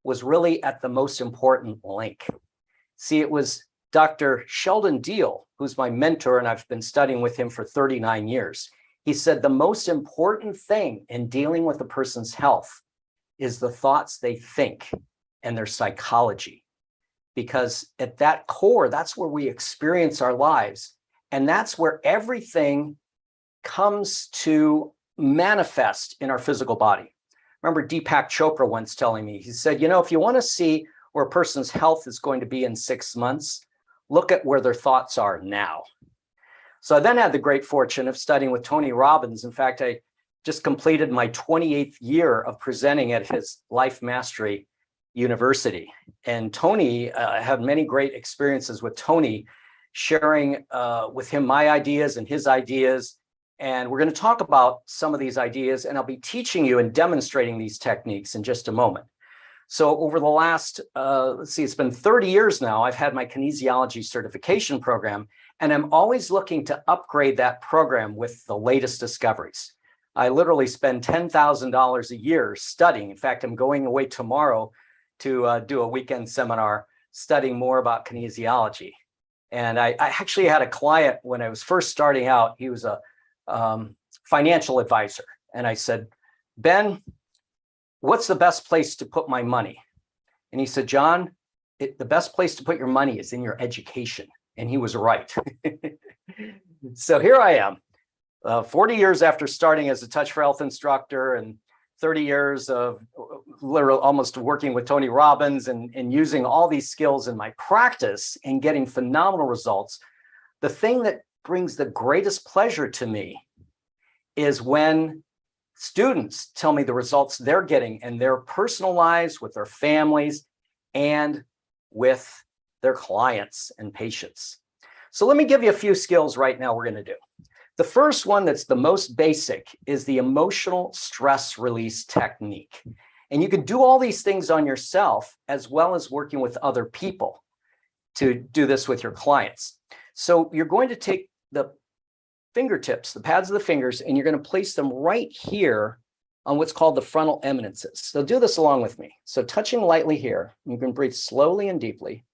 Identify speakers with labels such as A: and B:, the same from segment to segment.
A: was really at the most important link. See, it was Dr. Sheldon Deal, who's my mentor, and I've been studying with him for 39 years. He said the most important thing in dealing with a person's health is the thoughts they think and their psychology. Because at that core, that's where we experience our lives. And that's where everything comes to manifest in our physical body. Remember Deepak Chopra once telling me, he said, if you want to see where a person's health is going to be in 6 months, look at where their thoughts are now. So I then had the great fortune of studying with Tony Robbins. In fact, I just completed my 28th year of presenting at his Life Mastery University. And Tony, I had many great experiences with Tony, sharing with him my ideas and his ideas. And we're going to talk about some of these ideas, and I'll be teaching you and demonstrating these techniques in just a moment. So over the last, it's been 30 years now, I've had my kinesiology certification program, and I'm always looking to upgrade that program with the latest discoveries. I literally spend $10,000 a year studying. In fact, I'm going away tomorrow to do a weekend seminar studying more about kinesiology. And I actually had a client when I was first starting out. He was a financial advisor. And I said, Ben, what's the best place to put my money? And he said, John, the best place to put your money is in your education. And he was right. So here I am, 40 years after starting as a Touch for Health instructor and 30 years of literally almost working with Tony Robbins and using all these skills in my practice and getting phenomenal results. The thing that brings the greatest pleasure to me is when students tell me the results they're getting in their personal lives, with their families, and with their clients and patients. So let me give you a few skills right now we're going to do. The first one that's the most basic is the emotional stress release technique. And you can do all these things on yourself as well as working with other people to do this with your clients. So you're going to take the fingertips, the pads of the fingers, and you're going to place them right here on what's called the frontal eminences. So do this along with me. So touching lightly here, you can breathe slowly and deeply.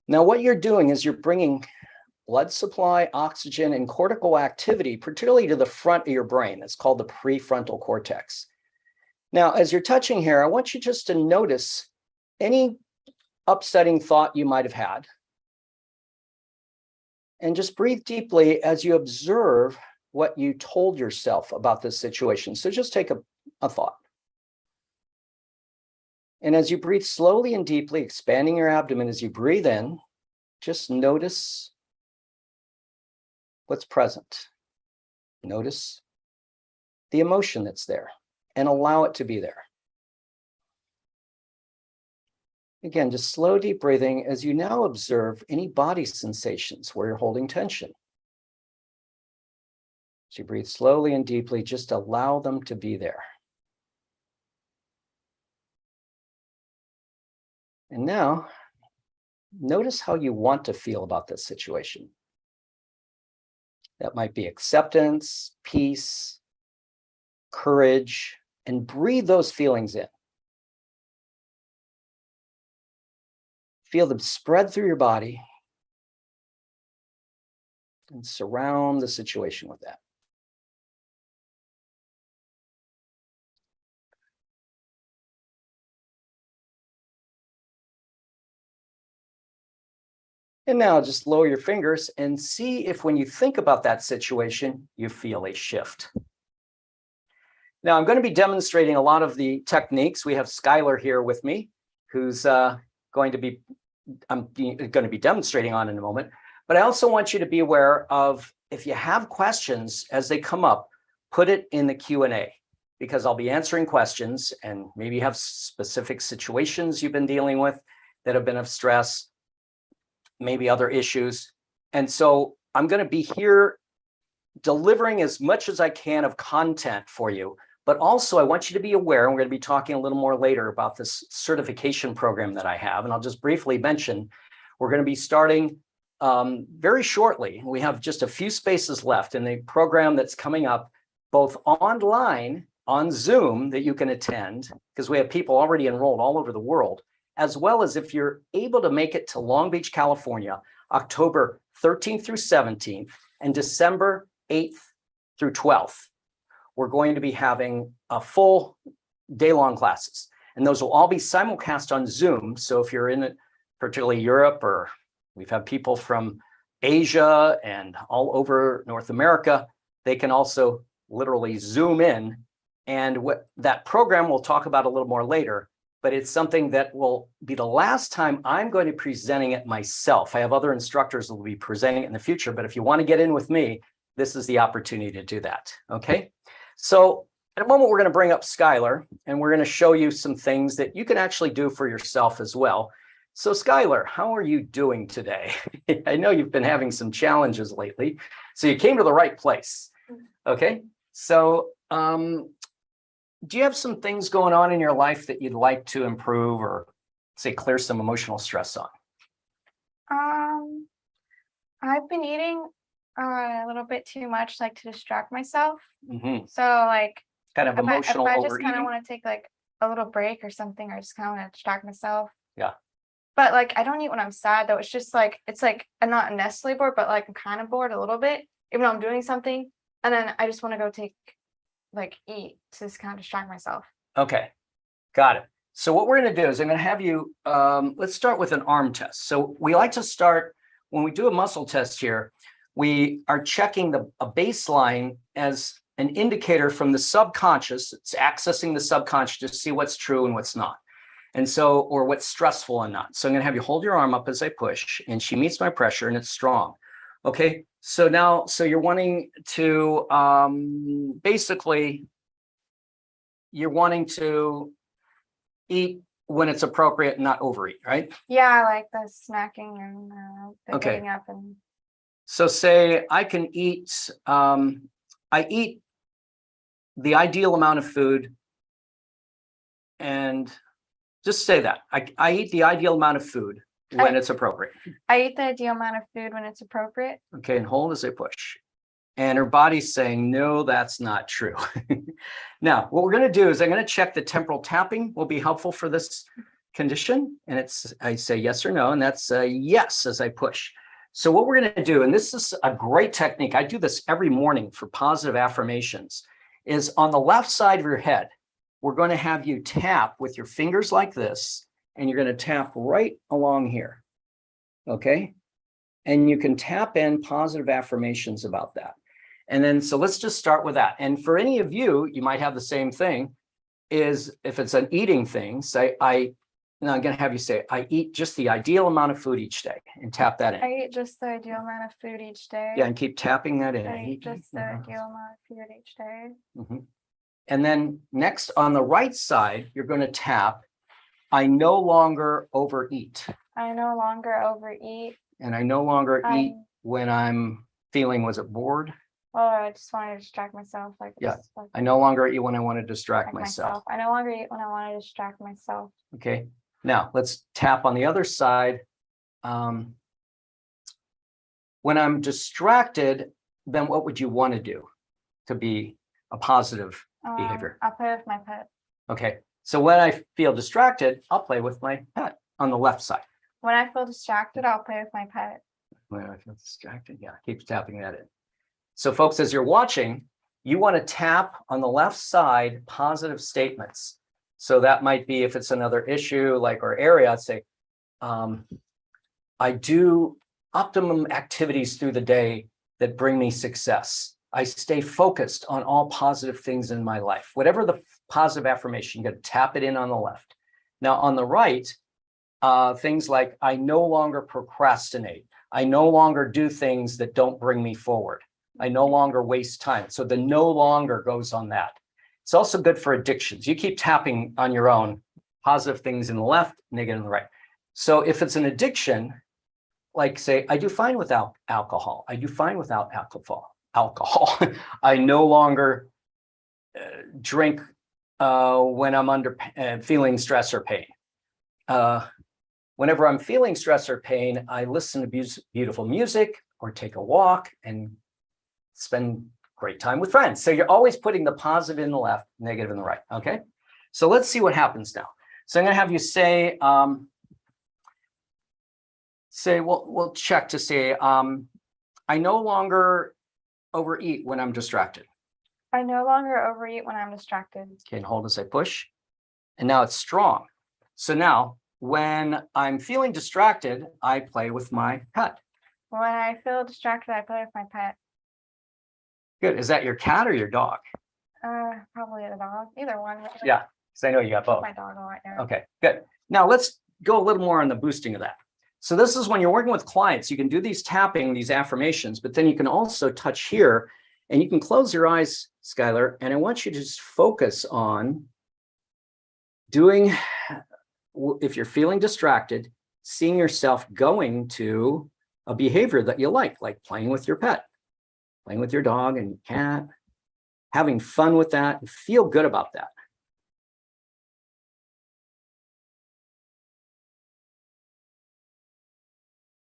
A: Now what you're doing is you're bringing blood supply, oxygen, and cortical activity, particularly to the front of your brain. It's called the prefrontal cortex. Now, as you're touching here, I want you just to notice any upsetting thought you might have had. And just breathe deeply as you observe what you told yourself about this situation. So just take a thought. And as you breathe slowly and deeply, expanding your abdomen as you breathe in, just notice what's present. Notice the emotion that's there and allow it to be there. Again, just slow, deep breathing as you now observe any body sensations where you're holding tension. As you breathe slowly and deeply, just allow them to be there. And now, notice how you want to feel about this situation. That might be acceptance, peace, courage, and breathe those feelings in. Feel them spread through your body and surround the situation with that. And now just lower your fingers and see if when you think about that situation, you feel a shift. Now I'm going to be demonstrating a lot of the techniques. We have Skylar here with me, who's I'm going to be demonstrating on in a moment. But I also want you to be aware of, if you have questions as they come up, put it in the Q&A, because I'll be answering questions, and maybe you have specific situations you've been dealing with that have been of stress, maybe other issues. And so I'm going to be here delivering as much as I can of content for you. But also I want you to be aware, and we're going to be talking a little more later about this certification program that I have. And I'll just briefly mention, we're going to be starting very shortly. We have just a few spaces left in the program that's coming up, both online on Zoom that you can attend, because we have people already enrolled all over the world, as well as if you're able to make it to Long Beach, California, October 13th through 17th and December 8th through 12th. We're going to be having a full day-long classes, and those will all be simulcast on Zoom. So if you're in particularly Europe, or we've had people from Asia and all over North America, they can also literally Zoom in. And what that program we'll talk about a little more later, but it's something that will be the last time I'm going to be presenting it myself. I have other instructors that will be presenting it in the future, but if you want to get in with me, this is the opportunity to do that, okay? So in a moment, we're going to bring up Skylar, and we're going to show you some things that you can actually do for yourself as well. So Skylar, how are you doing today? I know you've been having some challenges lately, so you came to the right place, okay? So do you have some things going on in your life that you'd like to improve or say clear some emotional stress on?
B: I've been eating a little bit too much, like to distract myself.
A: Mm-hmm.
B: So like
A: Kind of emotional
B: if I just
A: overeating?
B: kind of want to take like a little break or something, or just kind of want to distract myself.
A: Yeah.
B: But like I don't eat when I'm sad though. It's just like I'm not necessarily bored, but like I'm kind of bored a little bit, even though I'm doing something. And then I just want to go eat to just kind of distract myself.
A: Okay, got it. So what we're going to do is I'm going to have you, let's start with an arm test. So we like to start, when we do a muscle test here, we are checking a baseline as an indicator from the subconscious. It's accessing the subconscious to see what's true and what's not. And so, or what's stressful and not. So I'm going to have you hold your arm up as I push, and she meets my pressure and it's strong. Okay, so now, so you're wanting to, basically, you're wanting to eat when it's appropriate and not overeat, right?
B: Yeah, I like the snacking and the
A: Okay.
B: getting up and.
A: So say I can eat, I eat the ideal amount of food, and just say that. I eat the ideal amount of food when it's appropriate.
B: I eat the ideal amount of food when it's appropriate.
A: Okay, and hold as I push. And her body's saying, no, that's not true. Now, what we're going to do is I'm going to check the temporal tapping will be helpful for this condition. And I say yes or no, and that's a yes as I push. So what we're going to do, and this is a great technique, I do this every morning for positive affirmations, is on the left side of your head, we're going to have you tap with your fingers like this, and you're going to tap right along here, okay? And you can tap in positive affirmations about that. And then, so let's just start with that. And for any of you, you might have the same thing, is if it's an eating thing, say, now I'm going to have you say, I eat just the ideal amount of food each day, and tap that in.
B: I eat just the ideal amount of food each day.
A: Yeah, and keep tapping that in.
B: I eat just the ideal amount of food each day.
A: Mm-hmm. And then next on the right side, you're going to tap, I no longer overeat.
B: I no longer overeat.
A: And I no longer eat when I'm feeling, was it bored?
B: Well, I just want to distract myself.
A: Yeah, I no longer eat when I want to distract myself.
B: I no longer eat when I want to distract myself.
A: Okay, now let's tap on the other side. When I'm distracted, then what would you want to do to be a positive behavior?
B: I'll play with my pet.
A: Okay, so when I feel distracted, I'll play with my pet on the left side.
B: When I feel distracted, I'll play with my pet.
A: When I feel distracted, yeah, keep tapping that in. So folks, as you're watching, you want to tap on the left side positive statements. So that might be if it's another issue like or area, I'd say, I do optimum activities through the day that bring me success. I stay focused on all positive things in my life. Whatever the positive affirmation, you got to tap it in on the left. Now on the right, things like I no longer procrastinate. I no longer do things that don't bring me forward. I no longer waste time. So the no longer goes on that. It's also good for addictions. You keep tapping on your own, positive things in the left, negative in the right. So if it's an addiction, like say, I do fine without alcohol. I do fine without alcohol. I no longer drink when I'm feeling stress or pain. Whenever I'm feeling stress or pain, I listen to beautiful music or take a walk and spend great time with friends. So you're always putting the positive in the left, negative in the right. Okay. So let's see what happens now. So I'm going to have you say, we'll check to say, I no longer overeat when I'm distracted.
B: I no longer overeat when I'm distracted.
A: Okay, and hold as I push. And now it's strong. So now when I'm feeling distracted, I play with my pet.
B: When I feel distracted, I play with my pet.
A: Good. Is that your cat or your dog?
B: Probably the dog. Either one. Really.
A: Yeah, because I know you got both.
B: My dog right now.
A: Okay, good. Now let's go a little more on the boosting of that. So this is when you're working with clients, you can do these tapping, these affirmations, but then you can also touch here and you can close your eyes, Skylar, and I want you to just focus on doing, if you're feeling distracted, seeing yourself going to a behavior that you like playing with your pet, playing with your dog and cat, having fun with that, and feel good about that.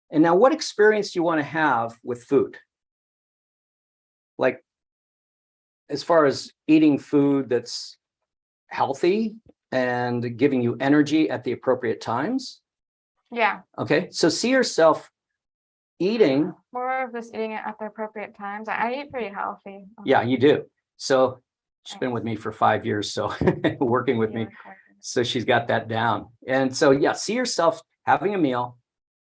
A: And now what experience do you want to have with food? Like, as far as eating food that's healthy and giving you energy at the appropriate times?
B: Yeah.
A: Okay, so see yourself eating.
B: More of just eating it at the appropriate times. I eat pretty healthy.
A: Yeah, you do. So she's been with me for 5 years, so working with me. So she's got that down. And so, yeah, see yourself having a meal,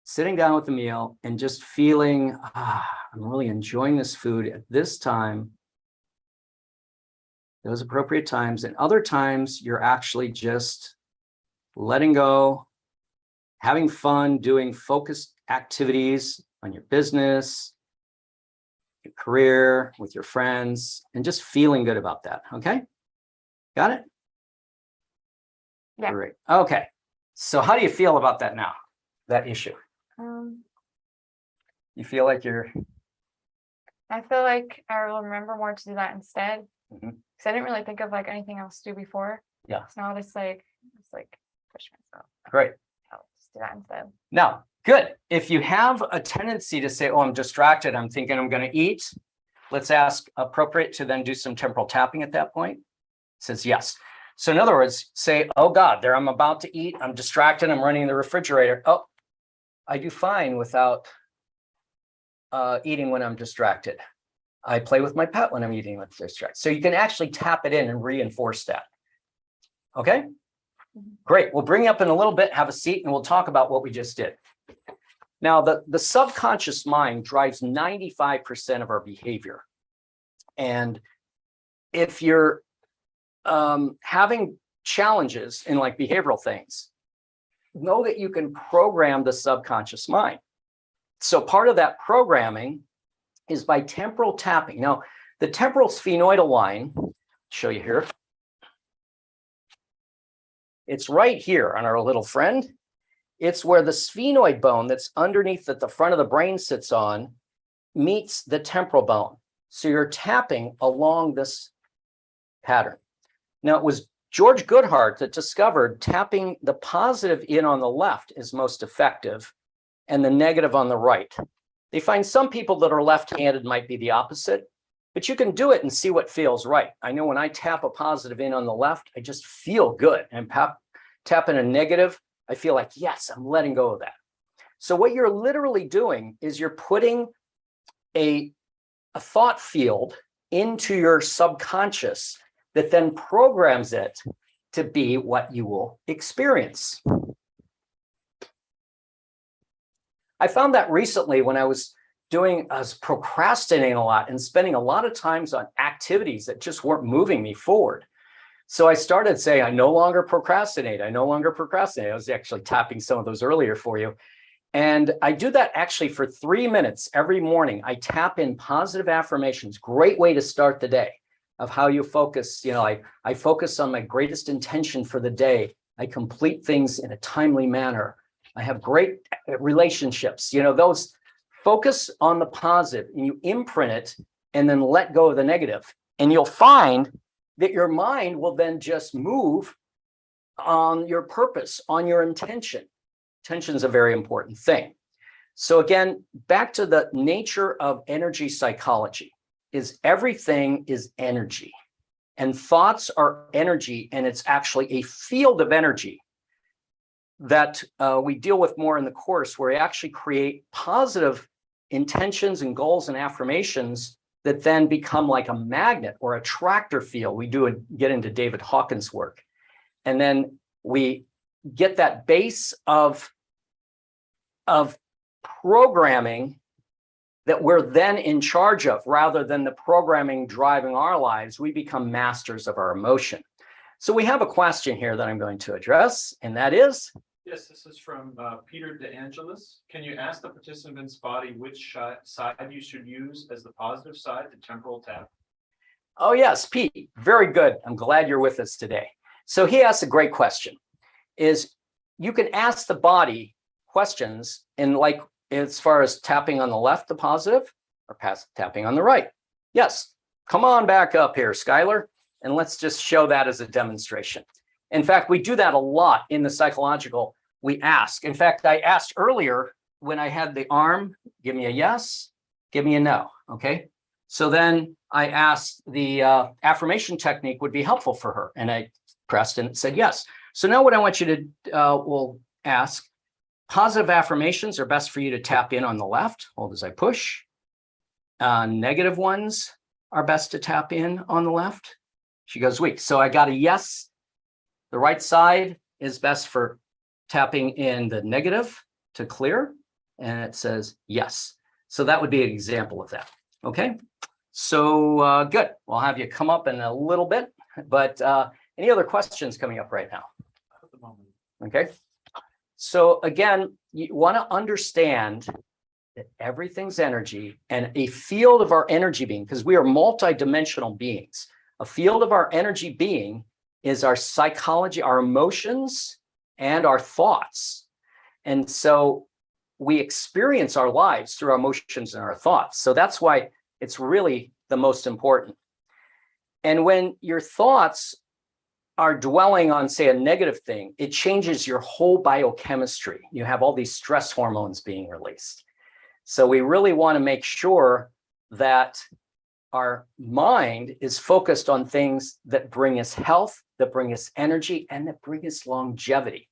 A: sitting down with the meal and just feeling, I'm really enjoying this food at this time, those appropriate times. And other times you're actually just letting go, having fun, doing focused activities on your business, your career, with your friends, and just feeling good about that. Okay. Got it?
B: Yeah.
A: Great. Okay. So how do you feel about that now? That issue? You feel like
B: I feel like I will remember more to do that instead.
A: Mhm.
B: Because I didn't really think of like anything else to do before.
A: Yeah.
B: So now just push myself.
A: Great.
B: I'll just do that instead.
A: Now, good. If you have a tendency to say, oh, I'm distracted, I'm thinking I'm going to eat, let's ask appropriate to then do some temporal tapping at that point. It says yes. So in other words, say, oh God, there I'm about to eat, I'm distracted, I'm running the refrigerator. Oh, I do fine without eating when I'm distracted. I play with my pet when I'm eating with distracted. So you can actually tap it in and reinforce that. Okay? Great. We'll bring you up in a little bit, have a seat, and we'll talk about what we just did. Now, the subconscious mind drives 95% of our behavior. And if you're having challenges in like behavioral things, know that you can program the subconscious mind. So part of that programming is by temporal tapping. Now, the temporal sphenoidal line, I'll show you here. It's right here on our little friend. It's where the sphenoid bone that's underneath that the front of the brain sits on meets the temporal bone. So you're tapping along this pattern. Now, it was George Goodhart that discovered tapping the positive in on the left is most effective and the negative on the right. They find some people that are left-handed might be the opposite, but you can do it and see what feels right. I know when I tap a positive in on the left, I just feel good. And tapping a negative, I feel like, yes, I'm letting go of that. So what you're literally doing is you're putting a thought field into your subconscious that then programs it to be what you will experience. I found that recently when I was procrastinating a lot and spending a lot of times on activities that just weren't moving me forward. So I started saying, I no longer procrastinate. I no longer procrastinate. I was actually tapping some of those earlier for you. And I do that actually for 3 minutes every morning. I tap in positive affirmations. Great way to start the day of how you focus. You know, I focus on my greatest intention for the day. I complete things in a timely manner. I have great relationships. You know, those focus on the positive and you imprint it and then let go of the negative. And you'll find that your mind will then just move on your purpose, on your intention. Intention is a very important thing. So again, back to the nature of energy psychology. is everything is energy. And thoughts are energy, and it's actually a field of energy that we deal with more in the course, where we actually create positive intentions and goals and affirmations that then become like a magnet or attractor field. We get into David Hawkins' work. And then we get that base of programming that we're then in charge of, rather than the programming driving our lives. We become masters of our emotion. So we have a question here that I'm going to address, and that is?
C: Yes, this is from Peter DeAngelis. Can you ask the participant's body which side you should use as the positive side, the temporal tap?
A: Oh yes, Pete, very good. I'm glad you're with us today. So he asked a great question, is you can ask the body questions in, like, as far as tapping on the left, the positive, or tapping on the right. Yes, come on back up here, Skylar, and let's just show that as a demonstration. In fact, we do that a lot in the psychological. We ask. In fact, I asked earlier when I had the arm, give me a yes, give me a no, okay? So then I asked the affirmation technique would be helpful for her, and I pressed and it said yes. So now what I want you to will ask, positive affirmations are best for you to tap in on the left. Hold as I push. Negative ones are best to tap in on the left. She goes weak. So I got a yes. The right side is best for tapping in the negative to clear. And it says yes. So that would be an example of that. Okay. So good. We'll have you come up in a little bit. But any other questions coming up right now?
C: At the moment.
A: Okay. So again, you want to understand that everything's energy, and a field of our energy being, because we are multidimensional beings, a field of our energy being is our psychology, our emotions, and our thoughts. And so we experience our lives through our emotions and our thoughts. So that's why it's really the most important. And when your thoughts are dwelling on, say, a negative thing, it changes your whole biochemistry. You have all these stress hormones being released. So we really want to make sure that our mind is focused on things that bring us health, that bring us energy, and that bring us longevity.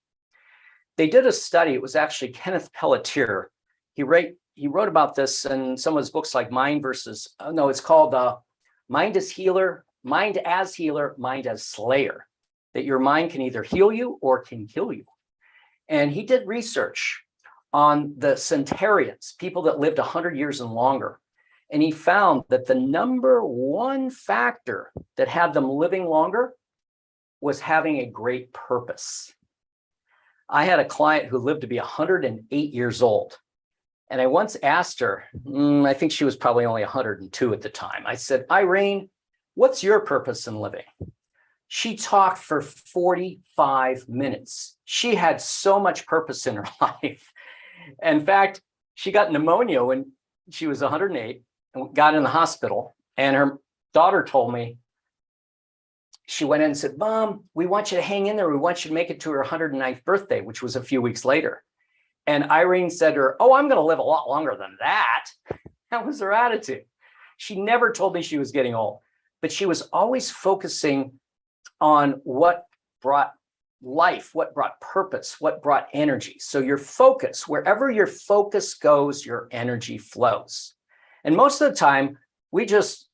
A: They did a study. It was actually Kenneth Pelletier. He wrote about this in some of his books, like it's called Mind as Healer, Mind as Healer, Mind as Slayer. That your mind can either heal you or can kill you. And he did research on the centenarians, people that lived 100 years and longer. And he found that the number one factor that had them living longer was having a great purpose. I had a client who lived to be 108 years old. And I once asked her, I think she was probably only 102 at the time. I said, Irene, what's your purpose in living? She talked for 45 minutes. She had so much purpose in her life. In fact, she got pneumonia when she was 108 and got in the hospital. And her daughter told me, she went in and said, Mom, we want you to hang in there. We want you to make it to her 109th birthday, which was a few weeks later. And Irene said to her, oh, I'm going to live a lot longer than that. That was her attitude. She never told me she was getting old, but she was always focusing on what brought life, what brought purpose, what brought energy. So your focus, wherever your focus goes, your energy flows. And most of the time, we just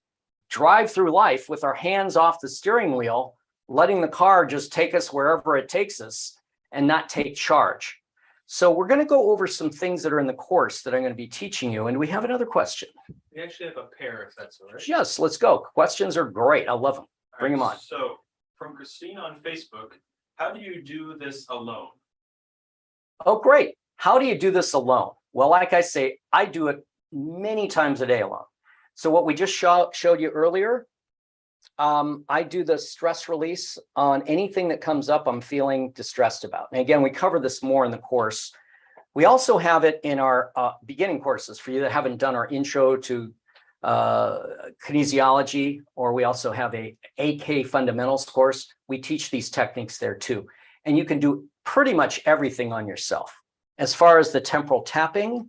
A: drive through life with our hands off the steering wheel, letting the car just take us wherever it takes us and not take charge. So we're going to go over some things that are in the course that I'm going to be teaching you. And we have another question.
C: We actually have a pair, if that's all right.
A: Yes, let's go. Questions are great. I love them. Bring them on.
C: So from Christine on Facebook, how do you do this alone?
A: Oh, great. How do you do this alone? Well, like I say, I do it many times a day alone. So what we just showed you earlier, I do the stress release on anything that comes up I'm feeling distressed about. And again, we cover this more in the course. We also have it in our beginning courses for you that haven't done our intro to kinesiology, or we also have a AK fundamentals course. We teach these techniques there too. And you can do pretty much everything on yourself. As far as the temporal tapping,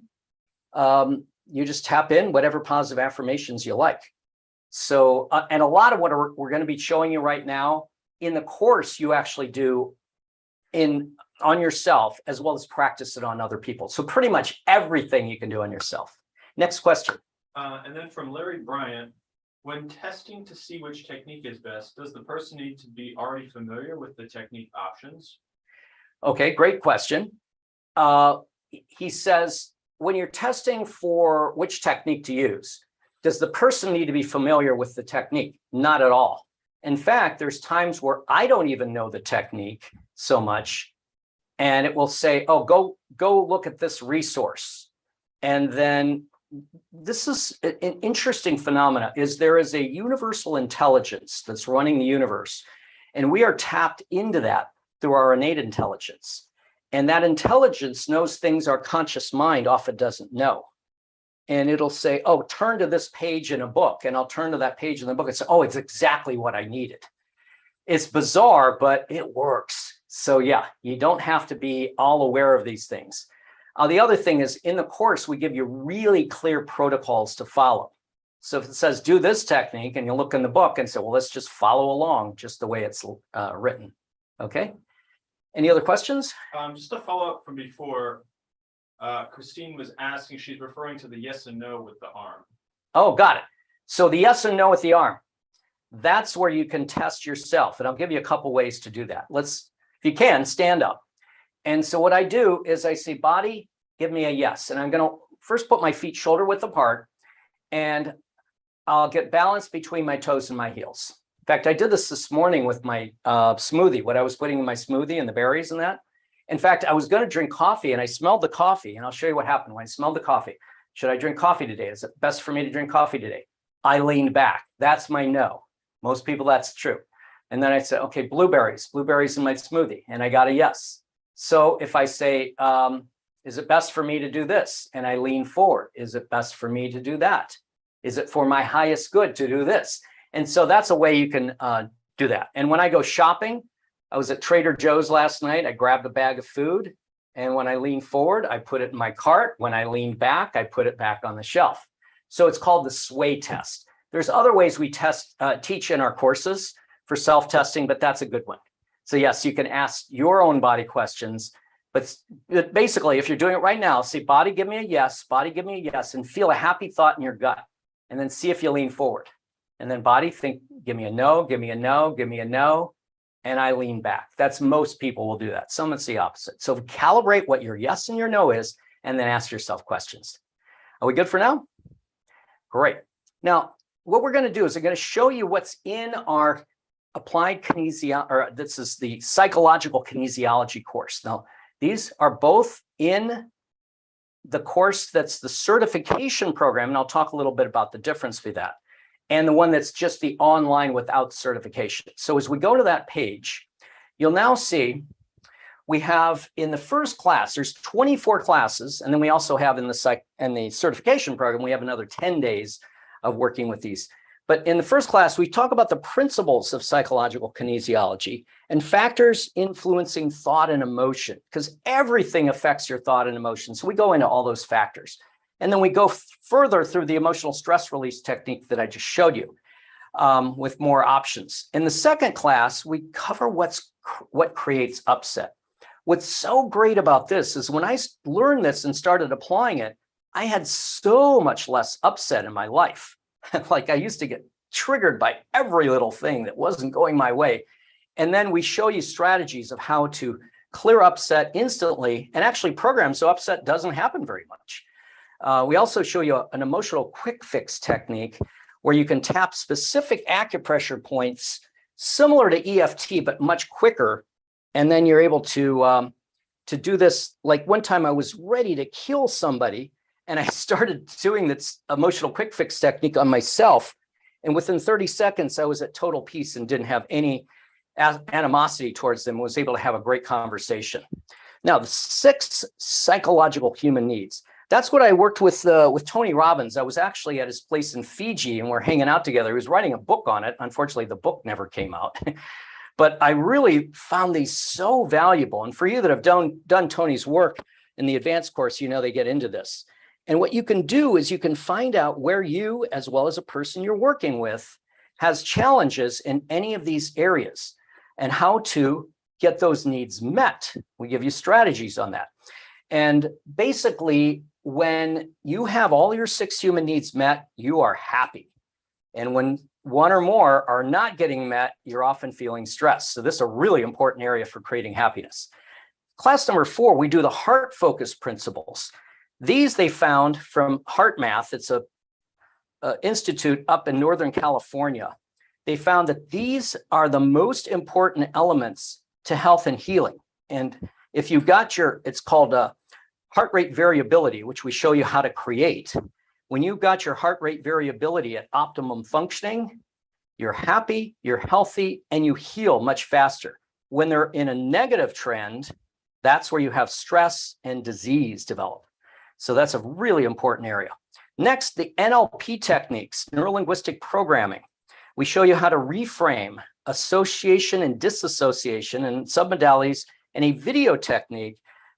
A: you just tap in whatever positive affirmations you like. So, and a lot of what we're going to be showing you right now in the course, you actually do on yourself, as well as practice it on other people. So pretty much everything you can do on yourself. Next question.
C: And then from Larry Bryant, when testing to see which technique is best, does the person need to be already familiar with the technique options?
A: Okay, great question. He says, when you're testing for which technique to use, does the person need to be familiar with the technique? Not at all. In fact, there's times where I don't even know the technique so much, and it will say, oh, go look at this resource. And then this is an interesting phenomena, is there is a universal intelligence that's running the universe, and we are tapped into that through our innate intelligence. And that intelligence knows things our conscious mind often doesn't know. And it'll say, oh, turn to this page in a book. And I'll turn to that page in the book and say, oh, it's exactly what I needed. It's bizarre, but it works. So yeah, you don't have to be all aware of these things. The other thing is, in the course, we give you really clear protocols to follow. So if it says do this technique, and you look in the book and say, well, let's just follow along just the way it's written. Okay. Any other questions?
C: Just a follow up from before. Christine was asking, she's referring to the yes and no with the arm.
A: Oh, got it. So the yes and no with the arm, that's where you can test yourself. And I'll give you a couple ways to do that. If you can, stand up. And so what I do is I say, body, give me a yes. And I'm going to first put my feet shoulder width apart, and I'll get balance between my toes and my heels. In fact, I did this morning with my smoothie, what I was putting in my smoothie and the berries and that. In fact, I was going to drink coffee, and I smelled the coffee, and I'll show you what happened when I smelled the coffee. Should I drink coffee today? Is it best for me to drink coffee today? I leaned back. That's my no. Most people, that's true. And then I said, okay, blueberries in my smoothie. And I got a yes. So if I say, is it best for me to do this? And I lean forward. Is it best for me to do that? Is it for my highest good to do this? And so that's a way you can do that. And when I go shopping, I was at Trader Joe's last night. I grabbed a bag of food. And when I lean forward, I put it in my cart. When I lean back, I put it back on the shelf. So it's called the sway test. There's other ways we teach in our courses for self-testing, but that's a good one. So yes, you can ask your own body questions, but basically, if you're doing it right now, say, body, give me a yes, body, give me a yes, and feel a happy thought in your gut, and then see if you lean forward. And then body, think, give me a no, give me a no, give me a no, and I lean back. That's most people will do that. Some it's the opposite. So calibrate what your yes and your no is, and then ask yourself questions. Are we good for now? Great. Now, what we're going to do is I'm going to show you what's in our applied kinesiology, or this is the psychological kinesiology course. Now, these are both in the course that's the certification program, and I'll talk a little bit about the difference with that, and the one that's just the online without certification. So as we go to that page, you'll now see we have in the first class, there's 24 classes, and then we also have in the certification program, we have another 10 days of working with these. But in the first class, we talk about the principles of psychological kinesiology and factors influencing thought and emotion, because everything affects your thought and emotion. So we go into all those factors. And then we go further through the emotional stress release technique that I just showed you with more options. In the second class, we cover what creates upset. What's so great about this is when I learned this and started applying it, I had so much less upset in my life. Like I used to get triggered by every little thing that wasn't going my way. And then we show you strategies of how to clear upset instantly and actually program so upset doesn't happen very much. We also show you an emotional quick fix technique where you can tap specific acupressure points similar to EFT, but much quicker. And then you're able to do this. Like one time I was ready to kill somebody, and I started doing this emotional quick fix technique on myself. And within 30 seconds, I was at total peace and didn't have any animosity towards them, was able to have a great conversation. Now, the 6 psychological human needs. That's what I worked with Tony Robbins. I was actually at his place in Fiji, and we're hanging out together. He was writing a book on it. Unfortunately, the book never came out. But I really found these so valuable. And for you that have done Tony's work in the advanced course, you know they get into this. And what you can do is you can find out where you, as well as a person you're working with, has challenges in any of these areas and how to get those needs met. We give you strategies on that. And basically, when you have all your 6 human needs met, you are happy. And when one or more are not getting met, you're often feeling stressed. So this is a really important area for creating happiness. Class number 4, we do the heart focus principles. These they found from Heart Math. It's a institute up in Northern California. They found that these are the most important elements to health and healing. And if you've got it's called heart rate variability, which we show you how to create. When you've got your heart rate variability at optimum functioning, you're happy, you're healthy, and you heal much faster. When they're in a negative trend, that's where you have stress and disease develop. So that's a really important area. Next, the NLP techniques, neuro-linguistic programming. We show you how to reframe association and disassociation and submodalities, and a video technique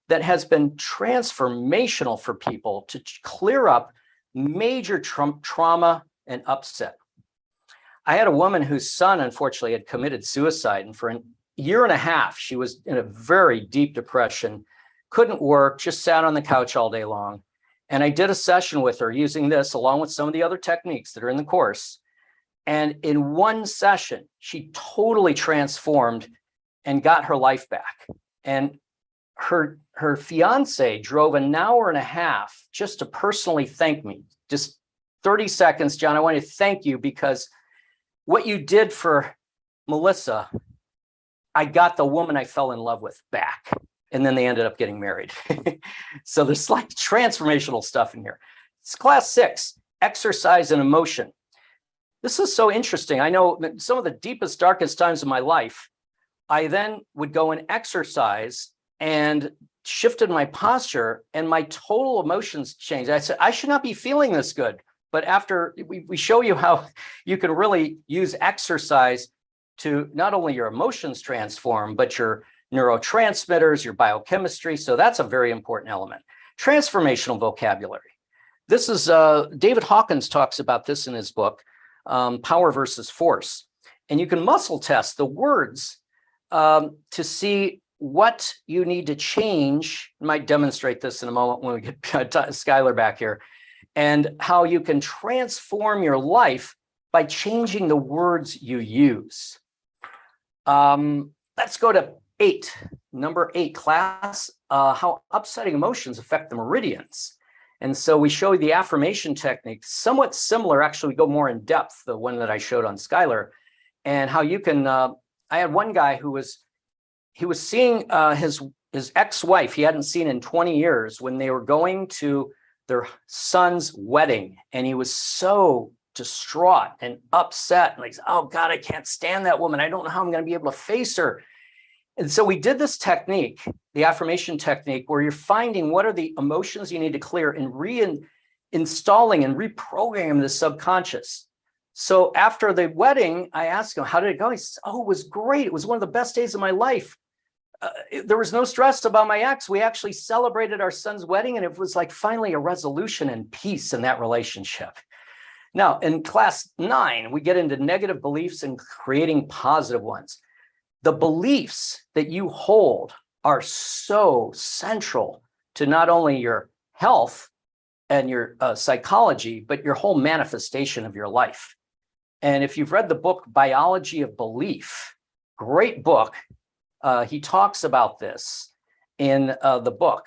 A: that has been transformational for people to clear up major trauma and upset. I had a woman whose son, unfortunately, had committed suicide, and for a year and a half, she was in a very deep depression, couldn't work, just sat on the couch all day long. And I did a session with her using this along with some of the other techniques that are in the course. And in one session, she totally transformed and got her life back. And her fiance drove an hour and a half just to personally thank me. Just 30 seconds, John, I want to thank you because what you did for Melissa, I got the woman I fell in love with back. And then they ended up getting married. So there's like transformational stuff in here. It's class 6, exercise and emotion. This is so interesting. I know some of the deepest, darkest times of my life, I then would go and exercise and shifted my posture and my total emotions changed. I said, I should not be feeling this good. But after we show you how you can really use exercise to not only your emotions transform, but your neurotransmitters, your biochemistry. So that's a very important element. Transformational vocabulary. This is, David Hawkins talks about this in his book, Power versus Force. And you can muscle test the words to see what you need to change. I might demonstrate this in a moment when we get Skylar back here, and how you can transform your life by changing the words you use. Let's go to 8, number 8 class, how upsetting emotions affect the meridians. And so we show you the affirmation technique, somewhat similar, actually we go more in depth, the one that I showed on Skylar, and how you can, I had one guy who was seeing his ex-wife he hadn't seen in 20 years when they were going to their son's wedding. And he was so distraught and upset. And like, oh God, I can't stand that woman. I don't know how I'm going to be able to face her. And so we did this technique, the affirmation technique, where you're finding what are the emotions you need to clear and reinstalling and reprogramming the subconscious. So after the wedding, I asked him, how did it go? He says, oh, it was great. It was one of the best days of my life. There was no stress about my ex. We actually celebrated our son's wedding, and it was like finally a resolution and peace in that relationship. Now, in class 9, we get into negative beliefs and creating positive ones. The beliefs that you hold are so central to not only your health and your psychology, but your whole manifestation of your life. And if you've read the book, Biology of Belief, great book. He talks about this in the book,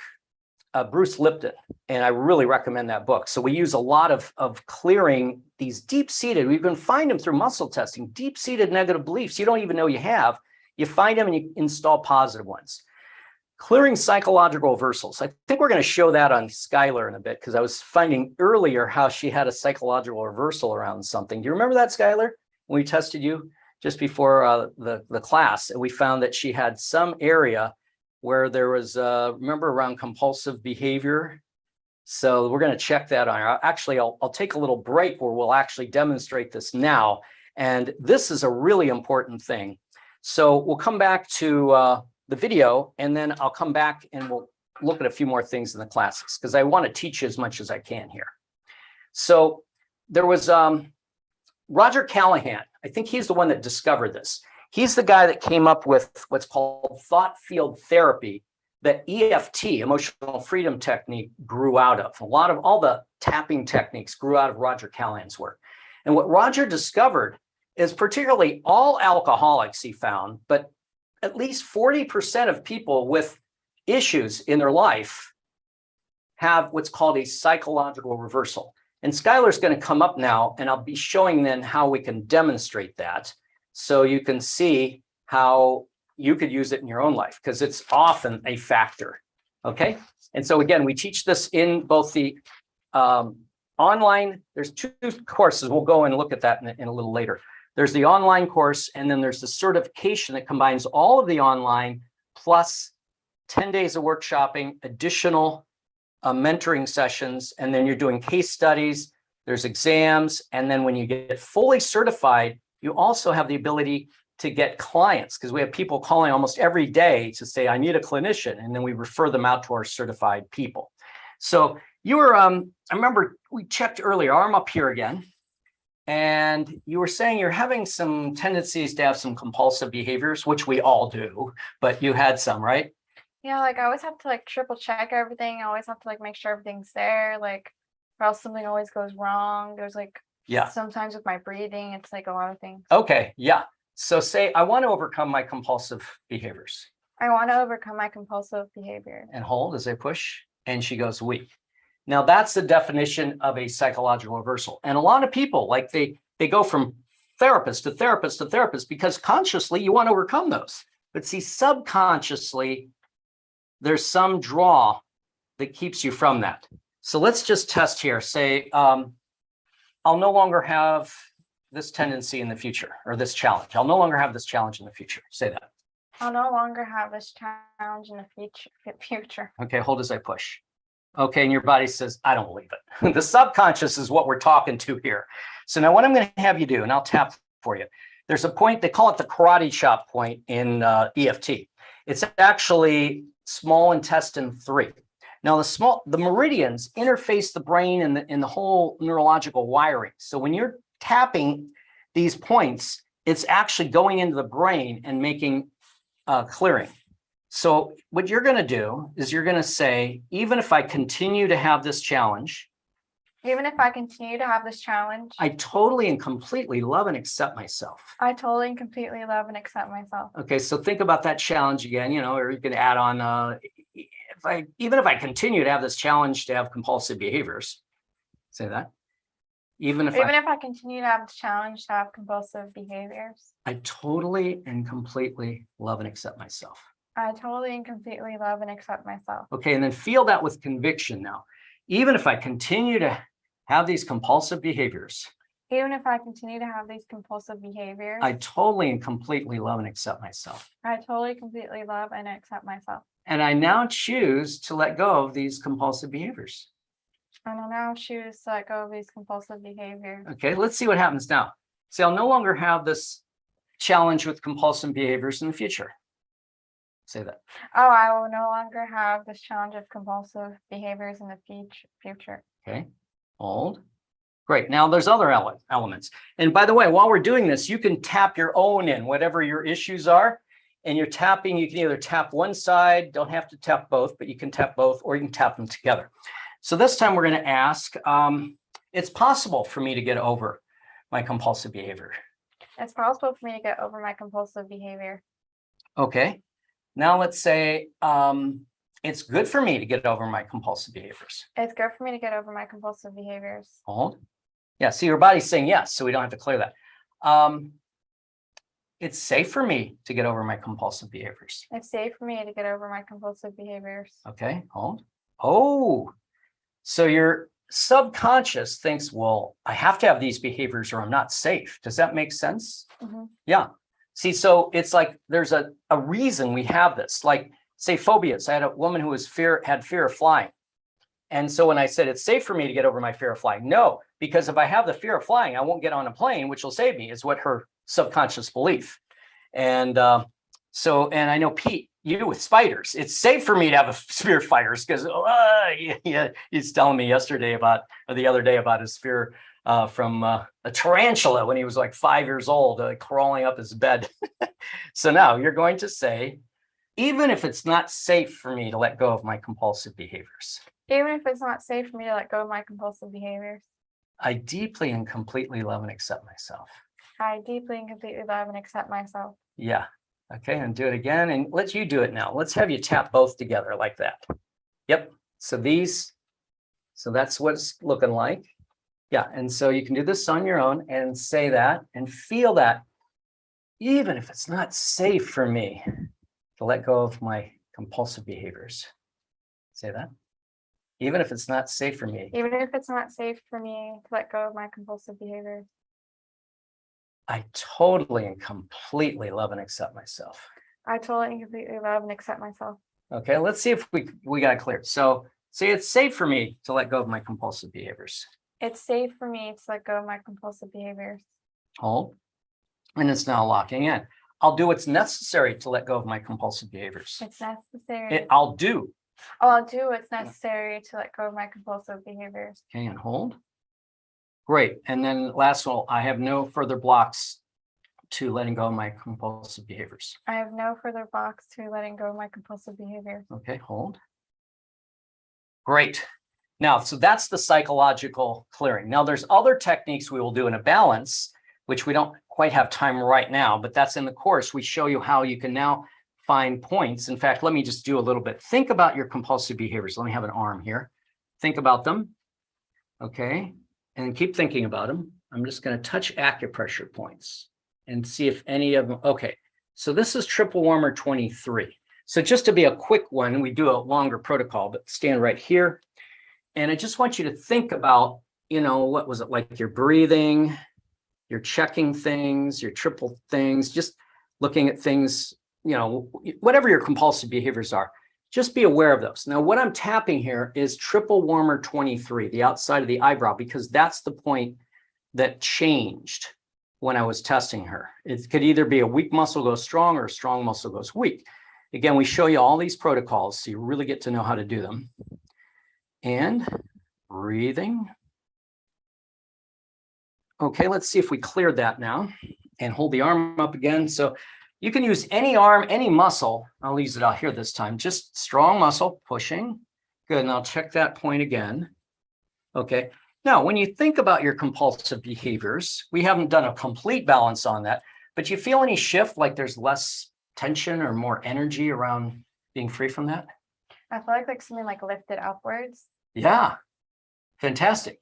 A: Bruce Lipton, and I really recommend that book. So we use a lot of clearing these deep-seated, we can find them through muscle testing, deep-seated negative beliefs you don't even know you have. You find them and you install positive ones. Clearing psychological reversals. I think we're going to show that on Skylar in a bit, because I was finding earlier how she had a psychological reversal around something. Do you remember that, Skylar, when we tested you just before the class? And we found that she had some area where there was, remember, around compulsive behavior. So we're going to check that on her. Actually, I'll take a little break where we'll actually demonstrate this now. And this is a really important thing. So we'll come back to the video, and then I'll come back and we'll look at a few more things in the classes because I want to teach you as much as I can here. So there was Roger Callahan. I think he's the one that discovered this. He's the guy that came up with what's called thought field therapy that EFT, emotional freedom technique, grew out of. All the tapping techniques grew out of Roger Callahan's work. And what Roger discovered is particularly all alcoholics he found, but at least 40% of people with issues in their life have what's called a psychological reversal. And Skylar's going to come up now, and I'll be showing then how we can demonstrate that so you can see how you could use it in your own life, because it's often a factor. Okay. And so again, we teach this in both the online, there's 2 courses. We'll go and look at that in a little later. There's the online course, and then there's the certification that combines all of the online plus 10 days of workshopping, additional mentoring sessions, and then you're doing case studies, there's exams, and then when you get fully certified, you also have the ability to get clients, because we have people calling almost every day to say, I need a clinician, and then we refer them out to our certified people. So you were, I remember we checked earlier, arm up here again, and you were saying you're having some tendencies to have some compulsive behaviors, which we all do, but you had some, right?
B: Yeah, like I always have to like triple check everything. I always have to like make sure everything's there, like, or else something always goes wrong. There's like, sometimes with my breathing, it's like a lot of things.
A: Okay, yeah. So say, I want to overcome my compulsive behaviors.
B: I want to overcome my compulsive behavior.
A: And hold as I push, and she goes weak. Now that's the definition of a psychological reversal. And a lot of people, like they go from therapist to therapist to therapist because consciously you want to overcome those. But see, subconsciously, there's some draw that keeps you from that. So let's just test here. Say, I'll no longer have this tendency in the future, or this challenge. I'll no longer have this challenge in the future. Say that.
B: I'll no longer have this challenge in the future.
A: Okay, hold as I push. Okay, and your body says, I don't believe it. The subconscious is what we're talking to here. So now what I'm going to have you do, and I'll tap for you. There's a point, they call it the karate chop point in EFT. It's actually small intestine 3. Now the meridians interface the brain and the whole neurological wiring. So when you're tapping these points, it's actually going into the brain and making clearing. So what you're going to do is you're going to say, even if I continue to have this challenge,
B: even if I continue to have this challenge,
A: I totally and completely love and accept myself.
B: I totally and completely love and accept myself.
A: Okay, so think about that challenge again, or you can add on, even if I continue to have this challenge to have compulsive behaviors, say that. Even if
B: I continue to have this challenge to have compulsive behaviors,
A: I totally and completely love and accept myself.
B: I totally and completely love and accept myself.
A: Okay, and then feel that with conviction now. Even if I continue to have these compulsive behaviors,
B: even if I continue to have these compulsive behaviors,
A: I totally and completely love and accept myself.
B: I totally completely love and accept myself.
A: And I now choose to let go of these compulsive behaviors.
B: And I now choose to let go of these compulsive behaviors.
A: Okay, let's see what happens now. See, I'll no longer have this challenge with compulsive behaviors in the future. Say that.
B: Oh, I will no longer have this challenge of compulsive behaviors in the future.
A: Okay, hold. Great. Now there's other elements. And by the way, while we're doing this, you can tap your own in, whatever your issues are. And you're tapping, you can either tap one side, don't have to tap both, but you can tap both, or you can tap them together. So this time we're going to ask, it's possible for me to get over my compulsive behavior.
B: It's possible for me to get over my compulsive behavior.
A: Okay. Now let's say it's good for me to get over my compulsive behaviors.
B: It's good for me to get over my compulsive behaviors.
A: Hold. Yeah, see, your body's saying yes, so we don't have to clear that. It's safe for me to get over my compulsive behaviors.
B: It's safe for me to get over my compulsive behaviors.
A: Okay, hold. Oh, so your subconscious thinks, well, I have to have these behaviors or I'm not safe. Does that make sense?
B: Mm-hmm.
A: Yeah. See, so it's like there's a reason we have this. Like, say, phobias. I had a woman who had fear of flying. And so when I said it's safe for me to get over my fear of flying, no, because if I have the fear of flying, I won't get on a plane, which will save me, is what her subconscious belief. And and I know Pete you with spiders. It's safe for me to have a fear of spiders because he's telling me yesterday about, or the other day about his fear from a tarantula when he was like 5 years old, crawling up his bed. So now you're going to say, even if it's not safe for me to let go of my compulsive behaviors,
B: Even if it's not safe for me to let go of my compulsive behaviors,
A: I deeply and completely love and accept myself.
B: I deeply and completely love and accept myself.
A: Yeah. Okay. And do it again. And let you do it now. Let's have you tap both together like that. Yep. So that's what it's looking like. Yeah. And so you can do this on your own and say that and feel that, even if it's not safe for me to let go of my compulsive behaviors. Say that. Even if it's not safe for me,
B: Even if it's not safe for me to let go of my compulsive behaviors,
A: I totally and completely love and accept myself.
B: I totally and completely love and accept myself.
A: Okay, let's see if we got it cleared. So say it's safe for me to let go of my compulsive behaviors.
B: It's safe for me to let go of my compulsive behaviors.
A: Hold. And it's now locking in. I'll do what's necessary to let go of my compulsive behaviors.
B: It's necessary.
A: I'll do.
B: I'll do what's necessary to let go of my compulsive behaviors.
A: Okay, and hold. Great. And then last one, I have no further blocks to letting go of my compulsive behaviors.
B: I have no further blocks to letting go of my compulsive behaviors.
A: Okay, hold. Great. Now, so that's the psychological clearing. Now, there's other techniques we will do in a balance, which we don't quite have time right now, but that's in the course. We show you how you can now find points. In fact, let me just do a little bit. Think about your compulsive behaviors. Let me have an arm here. Think about them. Okay. And keep thinking about them. I'm just going to touch acupressure points and see if any of them. Okay. So this is triple warmer 23. So just to be a quick one, we do a longer protocol, but stand right here. And I just want you to think about, what was it like? You're breathing, you're checking things, your triple things, just looking at things, whatever your compulsive behaviors are, just be aware of those. Now, what I'm tapping here is triple warmer 23, the outside of the eyebrow, because that's the point that changed when I was testing her. It could either be a weak muscle goes strong or a strong muscle goes weak. Again, we show you all these protocols, so you really get to know how to do them. And breathing. Okay, let's see if we cleared that now. And hold the arm up again. So you can use any arm, any muscle. I'll use it out here this time. Just strong muscle, pushing. Good, and I'll check that point again. Okay, now when you think about your compulsive behaviors, we haven't done a complete balance on that, but you feel any shift, like there's less tension or more energy around being free from that?
B: I feel like something like lifted upwards.
A: Yeah, fantastic.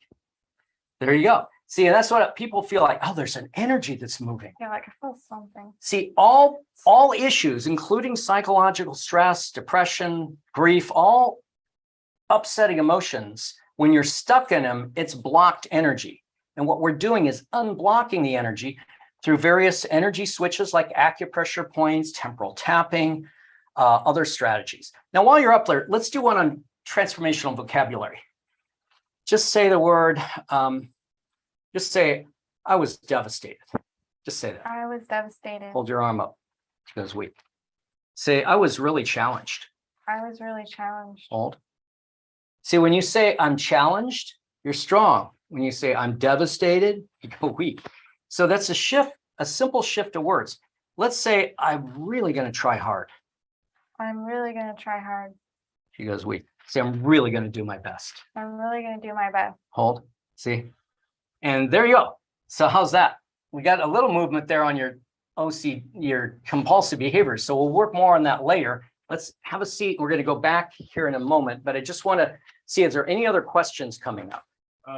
A: There you go. See, and that's what people feel like, oh, there's an energy that's moving.
B: Yeah, like I feel something.
A: See, all issues, including psychological stress, depression, grief, all upsetting emotions, when you're stuck in them, it's blocked energy. And what we're doing is unblocking the energy through various energy switches like acupressure points, temporal tapping, other strategies. Now, while you're up there, let's do one on transformational vocabulary. Just say the word, just say, I was devastated. Just say that.
B: I was devastated.
A: Hold your arm up. It goes weak. Say, I was really challenged.
B: I was really challenged.
A: Hold. See, when you say I'm challenged, you're strong. When you say I'm devastated, you go weak. So that's a shift, a simple shift of words. Let's say I'm really going to try hard.
B: I'm really going to try hard.
A: She goes weak. Say, I'm really going to do my best.
B: I'm really going to do my best.
A: Hold. See? And there you go. So how's that? We got a little movement there on your your compulsive behaviors. So we'll work more on that later. Let's have a seat. We're going to go back here in a moment, but I just want to see if there are any other questions coming up.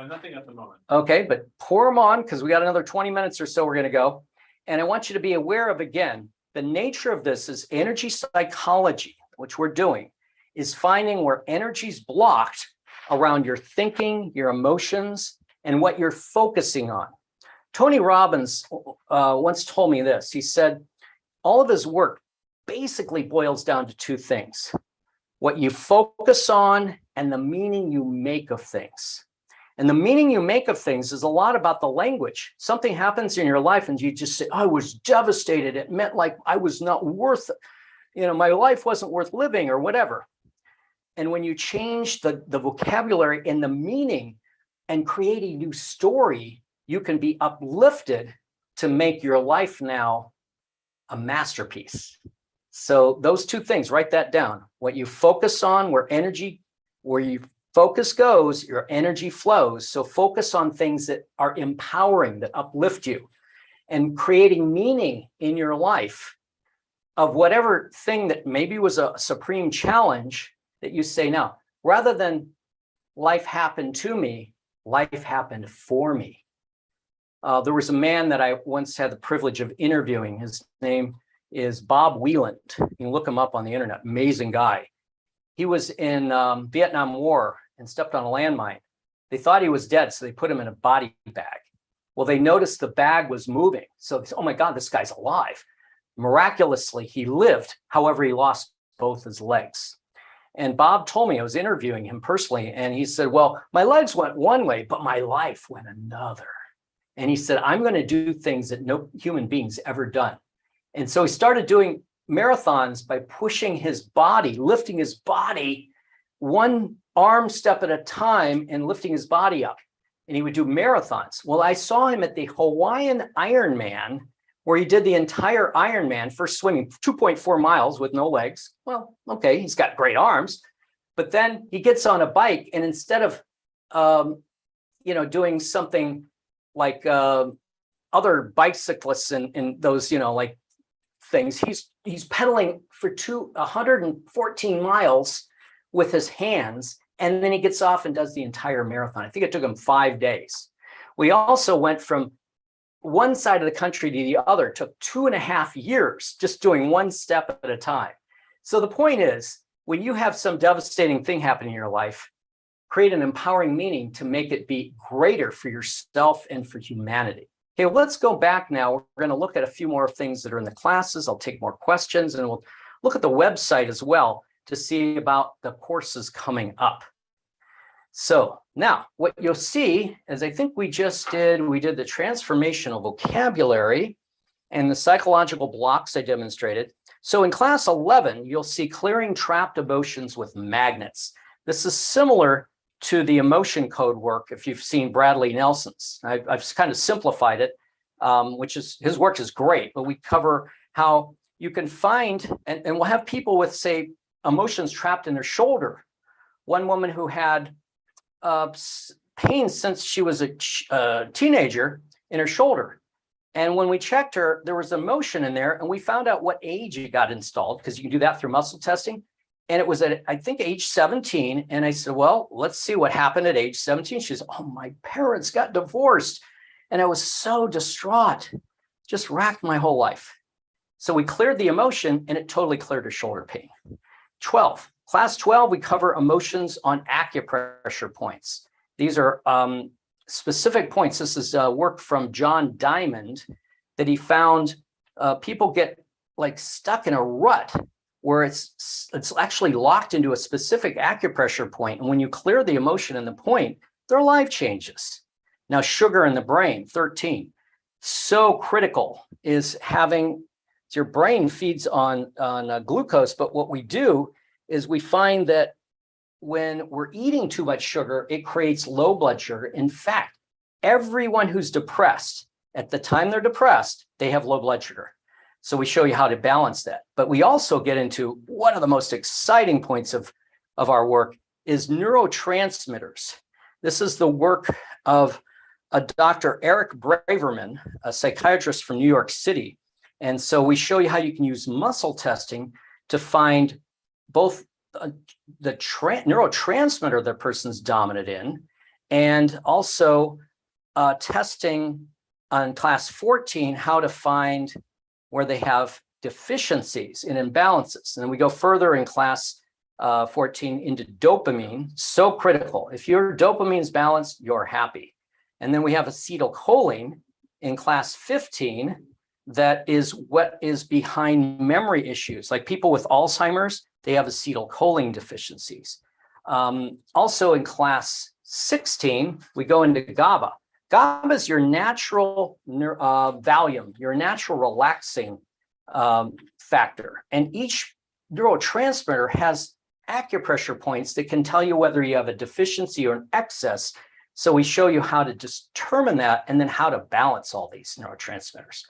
C: Nothing at the moment.
A: Okay, but pour them on because we got another 20 minutes or so we're going to go. And I want you to be aware of, again, the nature of this is energy psychology, which we're doing, is finding where energy's blocked around your thinking, your emotions, and what you're focusing on. Tony Robbins once told me this. He said, all of his work basically boils down to two things: what you focus on and the meaning you make of things. And the meaning you make of things is a lot about the language. Something happens in your life and you just say, I was devastated. It meant like I was not worth my life wasn't worth living or whatever. And when you change the vocabulary and the meaning and create a new story, you can be uplifted to make your life now a masterpiece. So those two things, write that down. What you focus on, where your focus goes, your energy flows. So focus on things that are empowering, that uplift you, and creating meaning in your life of whatever thing that maybe was a supreme challenge that you say, now, rather than life happened to me, life happened for me. There was a man that I once had the privilege of interviewing. His name is Bob Wieland. You can look him up on the internet. Amazing guy. He was in Vietnam War and stepped on a landmine. They thought he was dead, so they put him in a body bag. Well, they noticed the bag was moving. So they said, oh my God, this guy's alive. Miraculously, he lived. However, he lost both his legs. And Bob told me, I was interviewing him personally, and he said, well, my legs went one way, but my life went another. And he said, I'm going to do things that no human being's ever done. And so he started doing marathons by pushing his body, lifting his body one arm step at a time and lifting his body up. And he would do marathons. Well, I saw him at the Hawaiian Ironman, where he did the entire Ironman, first swimming 2.4 miles with no legs. Well, okay, he's got great arms. But then he gets on a bike, and instead of, doing something like other bicyclists and those, like things, he's pedaling for 114 miles with his hands, and then he gets off and does the entire marathon. I think it took him 5 days. We also went from one side of the country to the other. It took 2.5 years just doing one step at a time. So the point is, when you have some devastating thing happen in your life, create an empowering meaning to make it be greater for yourself and for humanity. Okay, well, let's go back now. We're going to look at a few more things that are in the classes. I'll take more questions, and we'll look at the website as well to see about the courses coming up. So now what you'll see is, I think we did the transformational vocabulary and the psychological blocks I demonstrated. So in class 11, you'll see clearing trapped emotions with magnets. This is similar to the emotion code work, if you've seen Bradley Nelson's. I've kind of simplified it, which is, his work is great, but we cover how you can find, and we'll have people with, say, emotions trapped in their shoulder. One woman who had pain since she was a teenager in her shoulder. And when we checked her, there was emotion in there, and we found out what age it got installed, because you can do that through muscle testing. And it was at, I think, age 17. And I said, well, let's see what happened at age 17. She says, oh, my parents got divorced. And I was so distraught, just racked my whole life. So we cleared the emotion, and it totally cleared her shoulder pain. 12. Class 12, we cover emotions on acupressure points. These are specific points. This is work from John Diamond that he found people get like stuck in a rut where it's actually locked into a specific acupressure point. And when you clear the emotion in the point, their life changes. Now, sugar in the brain, 13. So critical is having, your brain feeds on glucose, but what we do is we find that when we're eating too much sugar, it creates low blood sugar. In fact, everyone who's depressed, at the time they're depressed, they have low blood sugar. So we show you how to balance that. But we also get into one of the most exciting points of our work is neurotransmitters. This is the work of a Dr. Eric Braverman, a psychiatrist from New York City. And so we show you how you can use muscle testing to find both the neurotransmitter the person's dominant in, and also testing on class 14, how to find where they have deficiencies and imbalances. And then we go further in class 14 into dopamine, so critical. If your dopamine is balanced, you're happy. And then we have acetylcholine in class 15, that is what is behind memory issues. Like people with Alzheimer's, they have acetylcholine deficiencies. Also in class 16, we go into GABA. GABA is your natural Valium, your natural relaxing factor. And each neurotransmitter has acupressure points that can tell you whether you have a deficiency or an excess. So we show you how to determine that and then how to balance all these neurotransmitters.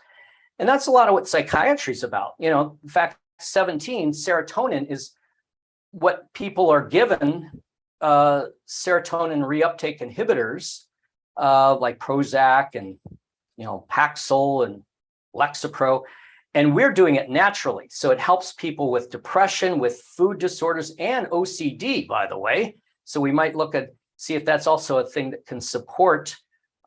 A: And that's a lot of what psychiatry is about. You know, in fact, 17, serotonin is what people are given, serotonin reuptake inhibitors like Prozac and, you know, Paxil and Lexapro. And we're doing it naturally. So it helps people with depression, with food disorders, and OCD, by the way. So we might look at, see if that's also a thing that can support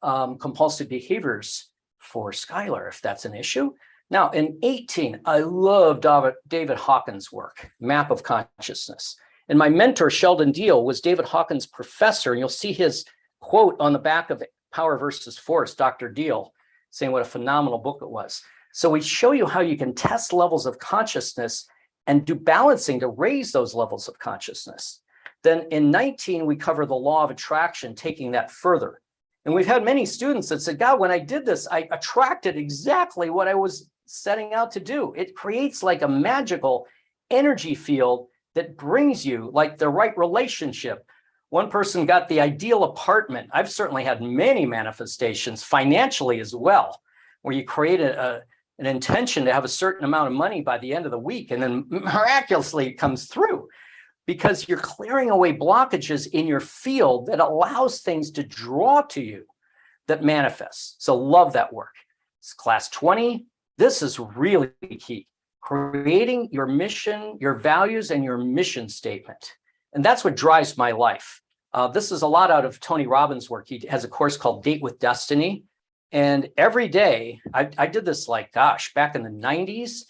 A: compulsive behaviors for Skylar, if that's an issue. Now, in 18, I love David Hawkins' work, Map of Consciousness. And my mentor, Sheldon Deal, was David Hawkins' professor. And you'll see his quote on the back of Power versus Force, Dr. Deal, saying what a phenomenal book it was. So we show you how you can test levels of consciousness and do balancing to raise those levels of consciousness. Then in 19, we cover the law of attraction, taking that further. And we've had many students that said, God, when I did this, I attracted exactly what I was setting out to do. It creates like a magical energy field that brings you like the right relationship. One person got the ideal apartment. I've certainly had many manifestations financially as well, where you create an intention to have a certain amount of money by the end of the week, and then miraculously it comes through because you're clearing away blockages in your field that allows things to draw to you that manifests. So love that work. It's class 20. This is really key. Creating your mission, your values, and your mission statement. And that's what drives my life. This is a lot out of Tony Robbins' work. He has a course called Date with Destiny. And every day, I did this like, gosh, back in the 90s,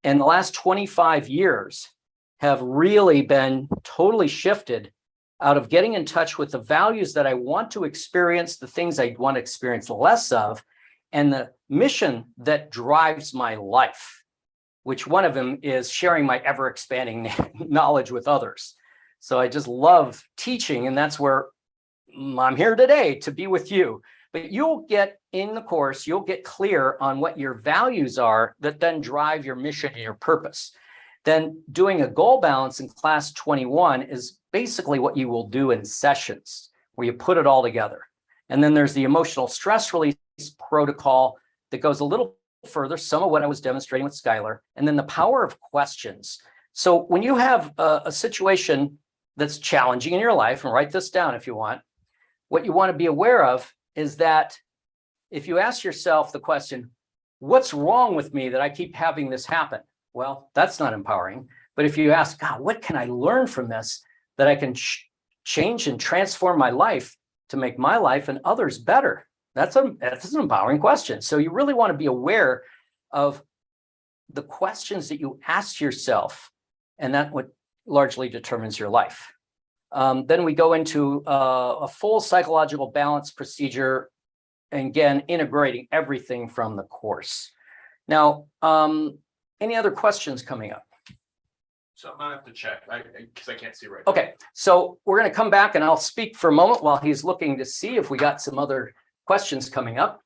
A: and the last 25 years have really been totally shifted out of getting in touch with the values that I want to experience, the things I want to experience less of, and the mission that drives my life, which one of them is sharing my ever-expanding knowledge with others. So I just love teaching, and that's where I'm here today, to be with you. But you'll get in the course, you'll get clear on what your values are that then drive your mission and your purpose. Then doing a goal balance in class 21 is basically what you will do in sessions, where you put it all together. And then there's the emotional stress release protocol that goes a little further, some of what I was demonstrating with Skylar, and then the power of questions. So when you have a situation that's challenging in your life, and write this down if you want, what you want to be aware of is that if you ask yourself the question, what's wrong with me that I keep having this happen? Well, that's not empowering. But if you ask, God, what can I learn from this that I can change and transform my life to make my life and others better? That's an empowering question. So you really want to be aware of the questions that you ask yourself, and that's what largely determines your life. Then we go into a full psychological balance procedure, and again, integrating everything from the course. Now, any other questions coming up?
C: So I'm gonna have to check, because I can't see right.
A: Okay, so we're going to come back and I'll speak for a moment while he's looking to see if we got some other questions coming up.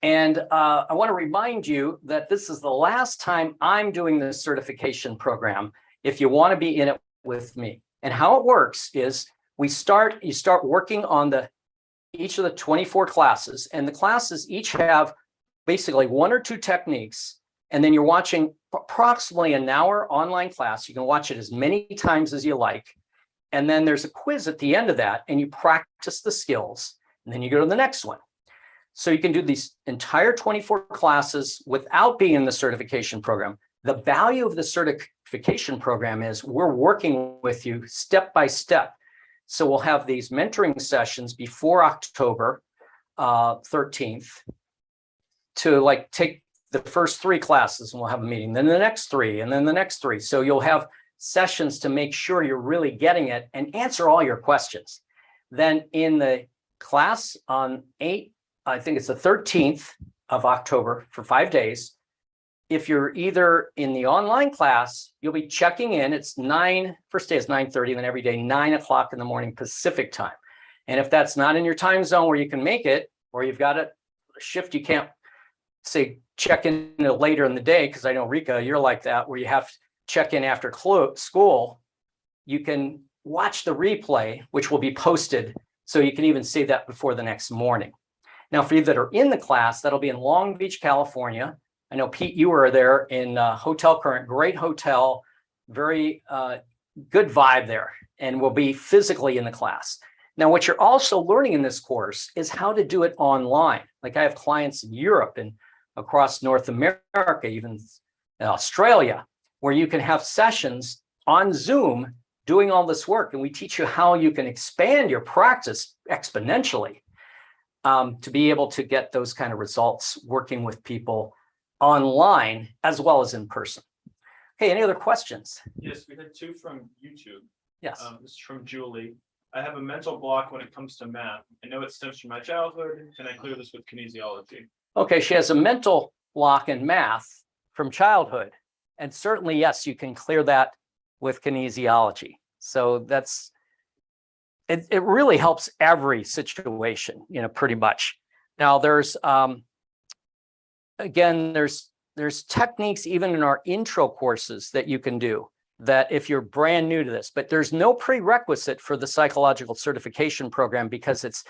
A: And I want to remind you that this is the last time I'm doing this certification program if you want to be in it with me. And how it works is you start working on each of the 24 classes, and the classes each have basically one or two techniques, and then you're watching approximately an hour online class. You can watch it as many times as you like. And then there's a quiz at the end of that, and you practice the skills, and then you go to the next one. So you can do these entire 24 classes without being in the certification program. The value of the certification program is we're working with you step by step. So we'll have these mentoring sessions before October 13th to like take the first 3 classes, and we'll have a meeting, then the next 3, and then the next 3. So you'll have sessions to make sure you're really getting it and answer all your questions. Then in the class on I think it's the 13th of October for 5 days. If you're either in the online class, you'll be checking in. It's first day is 9:30, and then every day 9 o'clock in the morning Pacific time. And if that's not in your time zone where you can make it, or you've got a shift you can't say check in later in the day, because I know Rika, you're like that, where you have check in after school, you can watch the replay, which will be posted, so you can even see that before the next morning. Now, for you that are in the class, that'll be in Long Beach, California. I know, Pete, you were there in Hotel Current, great hotel, very good vibe there, and we'll be physically in the class. Now, what you're also learning in this course is how to do it online. Like I have clients in Europe and across North America, even Australia, where you can have sessions on Zoom doing all this work. And we teach you how you can expand your practice exponentially to be able to get those kind of results working with people online as well as in person. Hey, any other questions?
C: Yes, we had two from YouTube.
A: Yes.
C: This is from Julie. I have a mental block when it comes to math. I know it stems from my childhood. Can I clear this with kinesiology? Okay,
A: she has a mental block in math from childhood. And certainly, yes, you can clear that with kinesiology. So that's, it really helps every situation, pretty much. Now there's, again, there's techniques even in our intro courses that you can do that if you're brand new to this, but there's no prerequisite for the psychological certification program because it's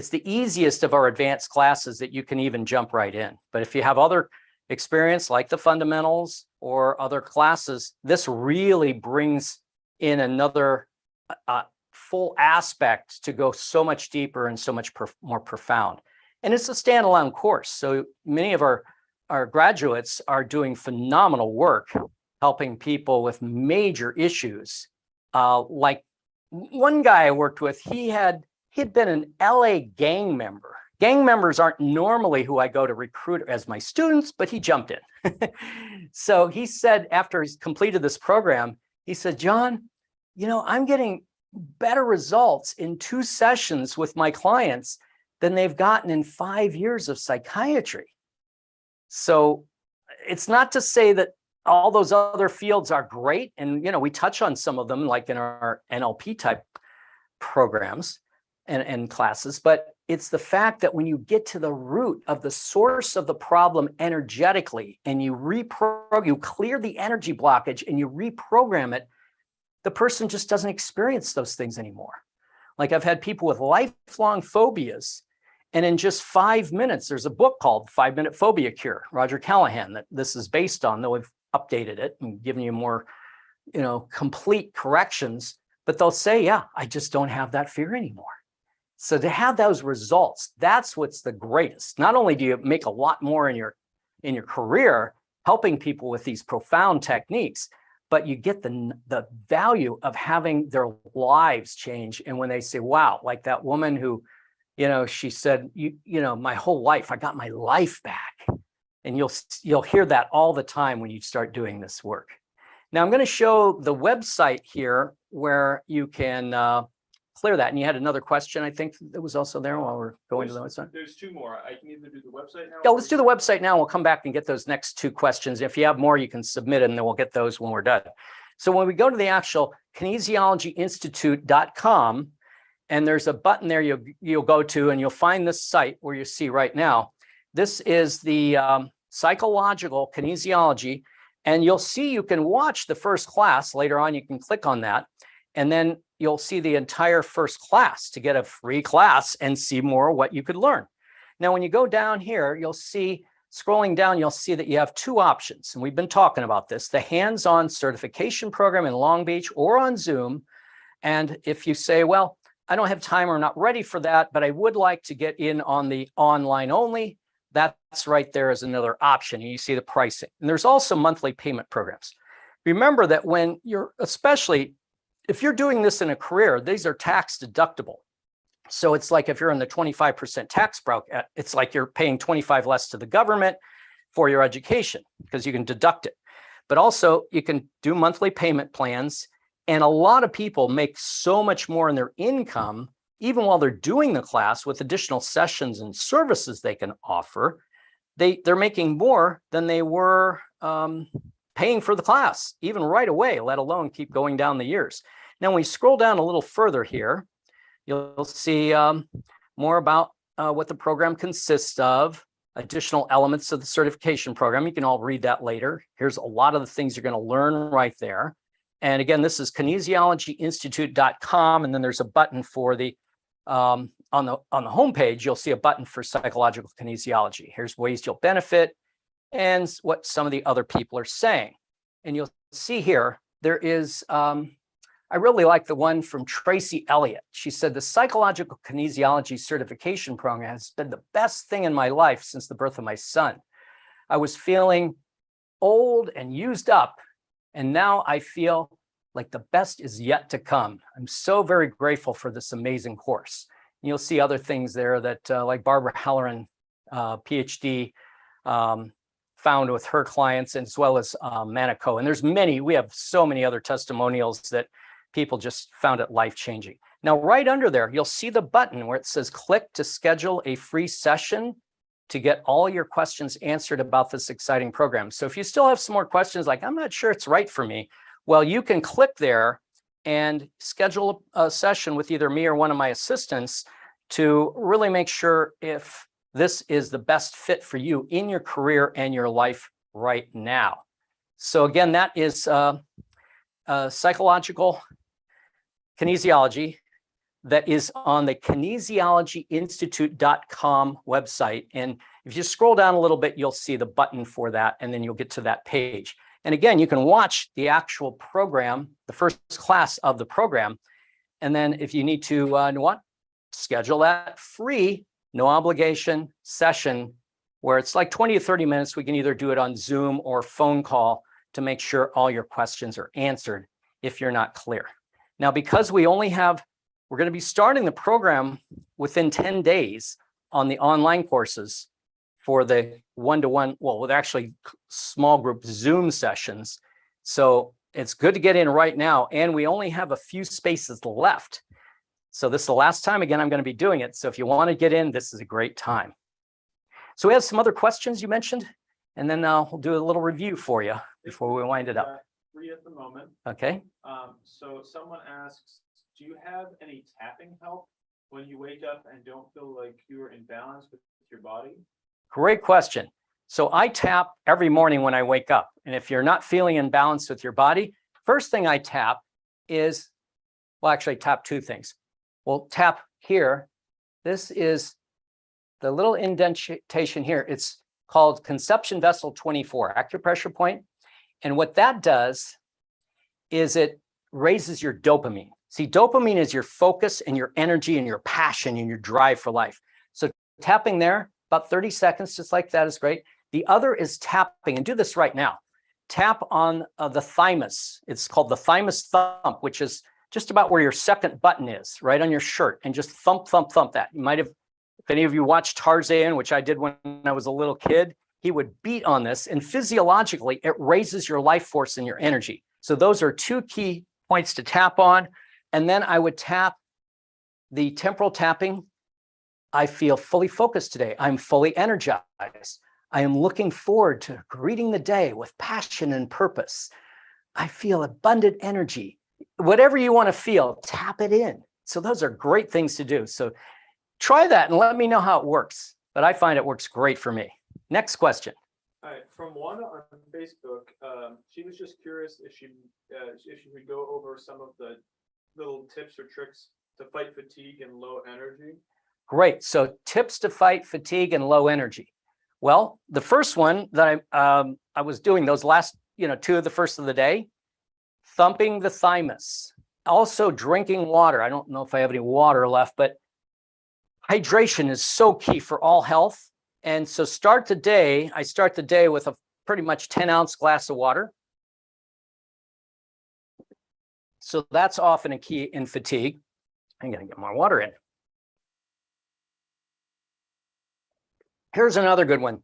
A: the easiest of our advanced classes that you can even jump right in. But if you have other experience like the fundamentals or other classes, this really brings in another full aspect to go so much deeper and so much more profound. And it's a standalone course. So many of our graduates are doing phenomenal work helping people with major issues. Like one guy I worked with, he'd been an LA gang member. Gang members aren't normally who I go to recruit as my students, but he jumped in. So he said, after he's completed this program, he said, John, I'm getting better results in 2 sessions with my clients than they've gotten in 5 years of psychiatry. So it's not to say that all those other fields are great. And, we touch on some of them like in our NLP type programs and classes, but it's the fact that when you get to the root of the source of the problem energetically and you clear the energy blockage and you reprogram it, the person just doesn't experience those things anymore. Like I've had people with lifelong phobias, and in just 5 minutes, there's a book called 5-Minute Phobia Cure, Roger Callahan, that this is based on, though we've updated it and given you more, complete corrections, but they'll say, yeah, I just don't have that fear anymore. So to have those results, that's what's the greatest. Not only do you make a lot more in your career, helping people with these profound techniques, but you get the value of having their lives change. And when they say, wow, like that woman who, she said, my whole life, I got my life back. And you'll hear that all the time when you start doing this work. Now I'm going to show the website here where you can clear that. And you had another question, I think, that was also there while we're going to the website.
C: There's 2 more. I can either do the website now.
A: Yeah, let's do the website now. We'll come back and get those next 2 questions. If you have more, you can submit it, and then we'll get those when we're done. So when we go to the actual kinesiologyinstitute.com, and there's a button there you'll go to, and you'll find this site where you see right now. This is the psychological kinesiology, and you'll see you can watch the first class. Later on, you can click on that, and then you'll see the entire first class to get a free class and see more what you could learn. Now, when you go down here, you'll see, scrolling down, you'll see that you have 2 options. And we've been talking about this, the hands-on certification program in Long Beach or on Zoom. And if you say, well, I don't have time or not ready for that, but I would like to get in on the online only, that's right there as another option. And you see the pricing. And there's also monthly payment programs. Remember that when you're, especially if you're doing this in a career, these are tax deductible. So it's like if you're in the 25% tax bracket, it's like you're paying 25 less to the government for your education because you can deduct it. But also you can do monthly payment plans. And a lot of people make so much more in their income, even while they're doing the class with additional sessions and services they can offer. They're making more than they were paying for the class, even right away, let alone keep going down the years. Now, when we scroll down a little further here, you'll see more about what the program consists of. additional elements of the certification program. You can all read that later. Here's a lot of the things you're going to learn right there. And again, this is kinesiologyinstitute.com. And then there's a button for the, on the homepage, you'll see a button for psychological kinesiology. Here's ways you'll benefit and what some of the other people are saying. And you'll see here, there is, I really like the one from Tracy Elliott. She said, the psychological kinesiology certification program has been the best thing in my life since the birth of my son. I was feeling old and used up, and now I feel like the best is yet to come. I'm so very grateful for this amazing course. And you'll see other things there that like Barbara Halloran, PhD, found with her clients, as well as Manico. And there's many, we have so many other testimonials that people just found it life-changing. Now, right under there, you'll see the button where it says click to schedule a free session to get all your questions answered about this exciting program. So if you still have some more questions, like, I'm not sure it's right for me, well, you can click there and schedule a session with either me or one of my assistants to really make sure if this is the best fit for you in your career and your life right now. So again, that is psychological kinesiology that is on the kinesiologyinstitute.com website. And if you scroll down a little bit, you'll see the button for that, and then you'll get to that page. And again, you can watch the actual program, the first class of the program. And then if you need to schedule that free, no obligation session where it's like 20 to 30 minutes. We can either do it on Zoom or phone call to make sure all your questions are answered if you're not clear. Now, because we only have, we're going to be starting the program within 10 days on the online courses for the one-to-one, well, with actually small group Zoom sessions. So it's good to get in right now. And we only have a few spaces left. So this is the last time, again, I'm going to be doing it. So if you want to get in, this is a great time. So we have some other questions you mentioned, and then we'll do a little review for you before we wind it up.
C: Free at the moment.
A: Okay.
C: So someone asks, do you have any tapping help when you wake up and don't feel like you're in balance with your body?
A: Great question. So I tap every morning when I wake up. And if you're not feeling in balance with your body, first thing I tap is, well, actually I tap two things. We'll tap here. This is the little indentation here. It's called conception vessel 24, acupressure point. And what that does is it raises your dopamine. See, dopamine is your focus and your energy and your passion and your drive for life. So tapping there, about 30 seconds, just like that is great. The other is tapping, and do this right now. Tap on the thymus. It's called the thymus thump, which is just about where your second button is, right on your shirt, and just thump, thump, thump that. You might have, if any of you watched Tarzan, which I did when I was a little kid, he would beat on this, and physiologically, it raises your life force and your energy. So those are two key points to tap on. And then I would tap the temporal tapping. I feel fully focused today. I'm fully energized. I am looking forward to greeting the day with passion and purpose. I feel abundant energy. Whatever you want to feel, tap it in. So those are great things to do. So try that and let me know how it works. But I find it works great for me. Next question.
C: All right, from one on Facebook, she was just curious if she could go over some of the little tips or tricks to fight fatigue and low energy.
A: Great. So tips to fight fatigue and low energy. Well, the first one that I was doing those last, two of the first of the day, thumping the thymus, also drinking water. I don't know if I have any water left, but hydration is so key for all health. And so I start the day with a pretty much 10-ounce glass of water. So that's often a key in fatigue. I'm going to get more water in. Here's another good one.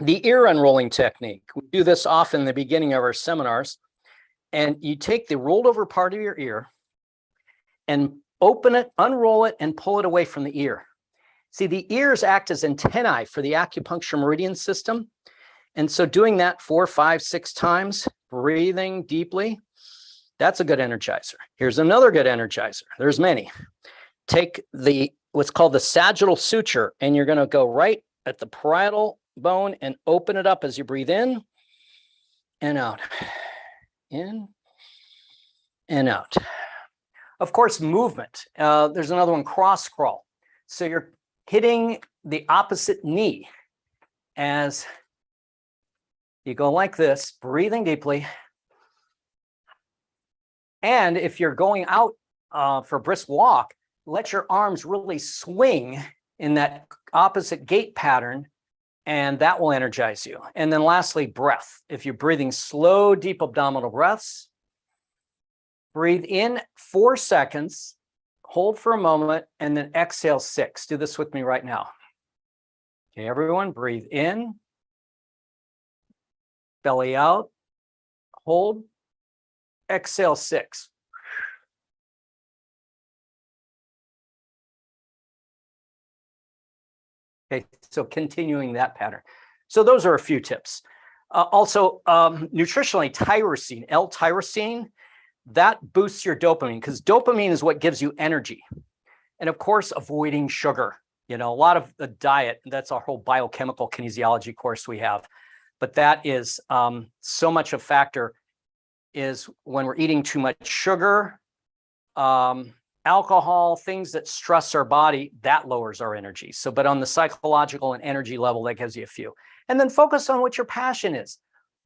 A: The ear unrolling technique. We do this often in the beginning of our seminars. And you take the rolled over part of your ear and open it, unroll it, and pull it away from the ear. See, the ears act as antennae for the acupuncture meridian system. And so doing that 4, 5, 6 times, breathing deeply, that's a good energizer. Here's another good energizer. There's many. Take what's called the sagittal suture, and you're going to go right at the parietal bone and open it up as you breathe in and out. In and out. Of course, movement. There's another one, cross crawl. So you're hitting the opposite knee as you go like this, breathing deeply. And if you're going out for a brisk walk, let your arms really swing in that opposite gait pattern, and that will energize you. And then lastly, breath. If you're breathing slow, deep abdominal breaths, breathe in 4 seconds, hold for a moment, and then exhale 6. Do this with me right now. Okay, everyone, breathe in, belly out, hold, exhale 6. Okay, so continuing that pattern. So those are a few tips. Also, nutritionally, tyrosine, L-tyrosine, that boosts your dopamine because dopamine is what gives you energy. And of course, avoiding sugar. You know, a lot of the diet, that's our whole biochemical kinesiology course we have. But that is so much a factor is when we're eating too much sugar, alcohol, things that stress our body, that lowers our energy. So, but on the psychological and energy level, that gives you a few. And then focus on what your passion is.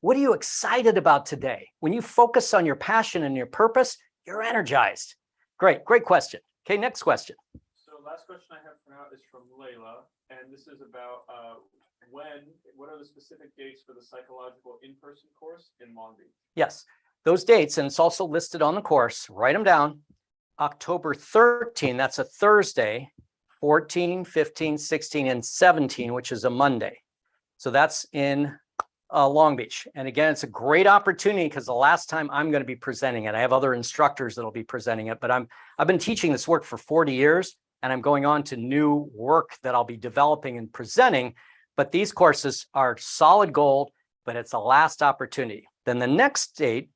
A: What are you excited about today? When you focus on your passion and your purpose, you're energized. Great question. Okay, next question.
C: So last question I have for now is from Layla, and this is about what are the specific dates for the psychological in-person course in Long Beach?
A: Yes, those dates, and it's also listed on the course. Write them down. October 13, that's a Thursday, 14, 15, 16, and 17, which is a Monday. So that's in Long Beach. And again, it's a great opportunity because the last time I'm going to be presenting it, I have other instructors that'll be presenting it, but I've been teaching this work for 40 years and I'm going on to new work that I'll be developing and presenting. But these courses are solid gold, but it's a last opportunity. Then the next date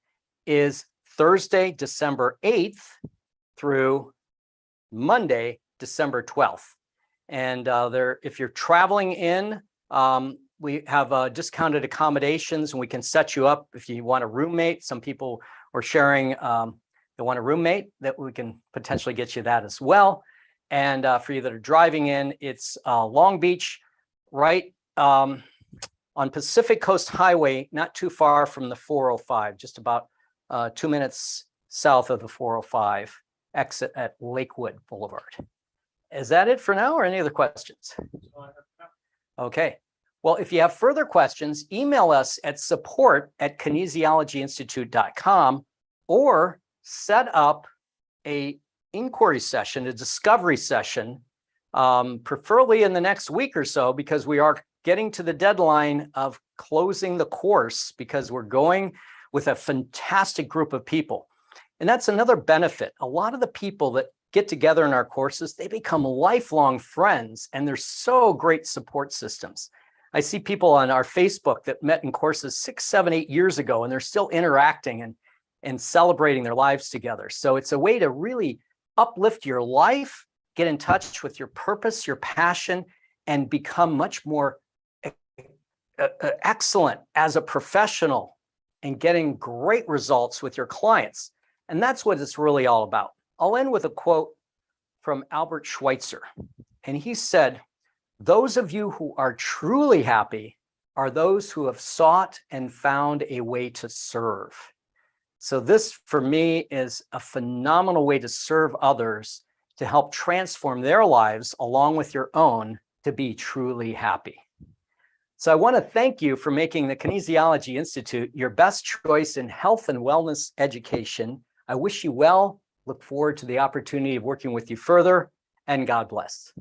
A: is Thursday, December 8th through Monday, December 12th. And if you're traveling in, we have discounted accommodations and we can set you up if you want a roommate. Some people are sharing, they want a roommate, that we can potentially get you that as well. And for you that are driving in, it's Long Beach, right on Pacific Coast Highway, not too far from the 405, just about 2 minutes south of the 405 exit at Lakewood Boulevard. Is that it for now or any other questions? Okay. Well, if you have further questions, email us at support@kinesiologyinstitute.com or set up a inquiry session, a discovery session, preferably in the next week or so, because we are getting to the deadline of closing the course because we're going with a fantastic group of people. And that's another benefit. A lot of the people that get together in our courses, they become lifelong friends and they're so great support systems. I see people on our Facebook that met in courses 6, 7, 8 years ago, and they're still interacting and celebrating their lives together. So it's a way to really uplift your life, get in touch with your purpose, your passion, and become much more excellent as a professional and getting great results with your clients. And that's what it's really all about. I'll end with a quote from Albert Schweitzer. And he said, "Those of you who are truly happy are those who have sought and found a way to serve." So this, for me, is a phenomenal way to serve others, to help transform their lives along with your own to be truly happy. So I want to thank you for making the Kinesiology Institute your best choice in health and wellness education. I wish you well, look forward to the opportunity of working with you further, and God bless.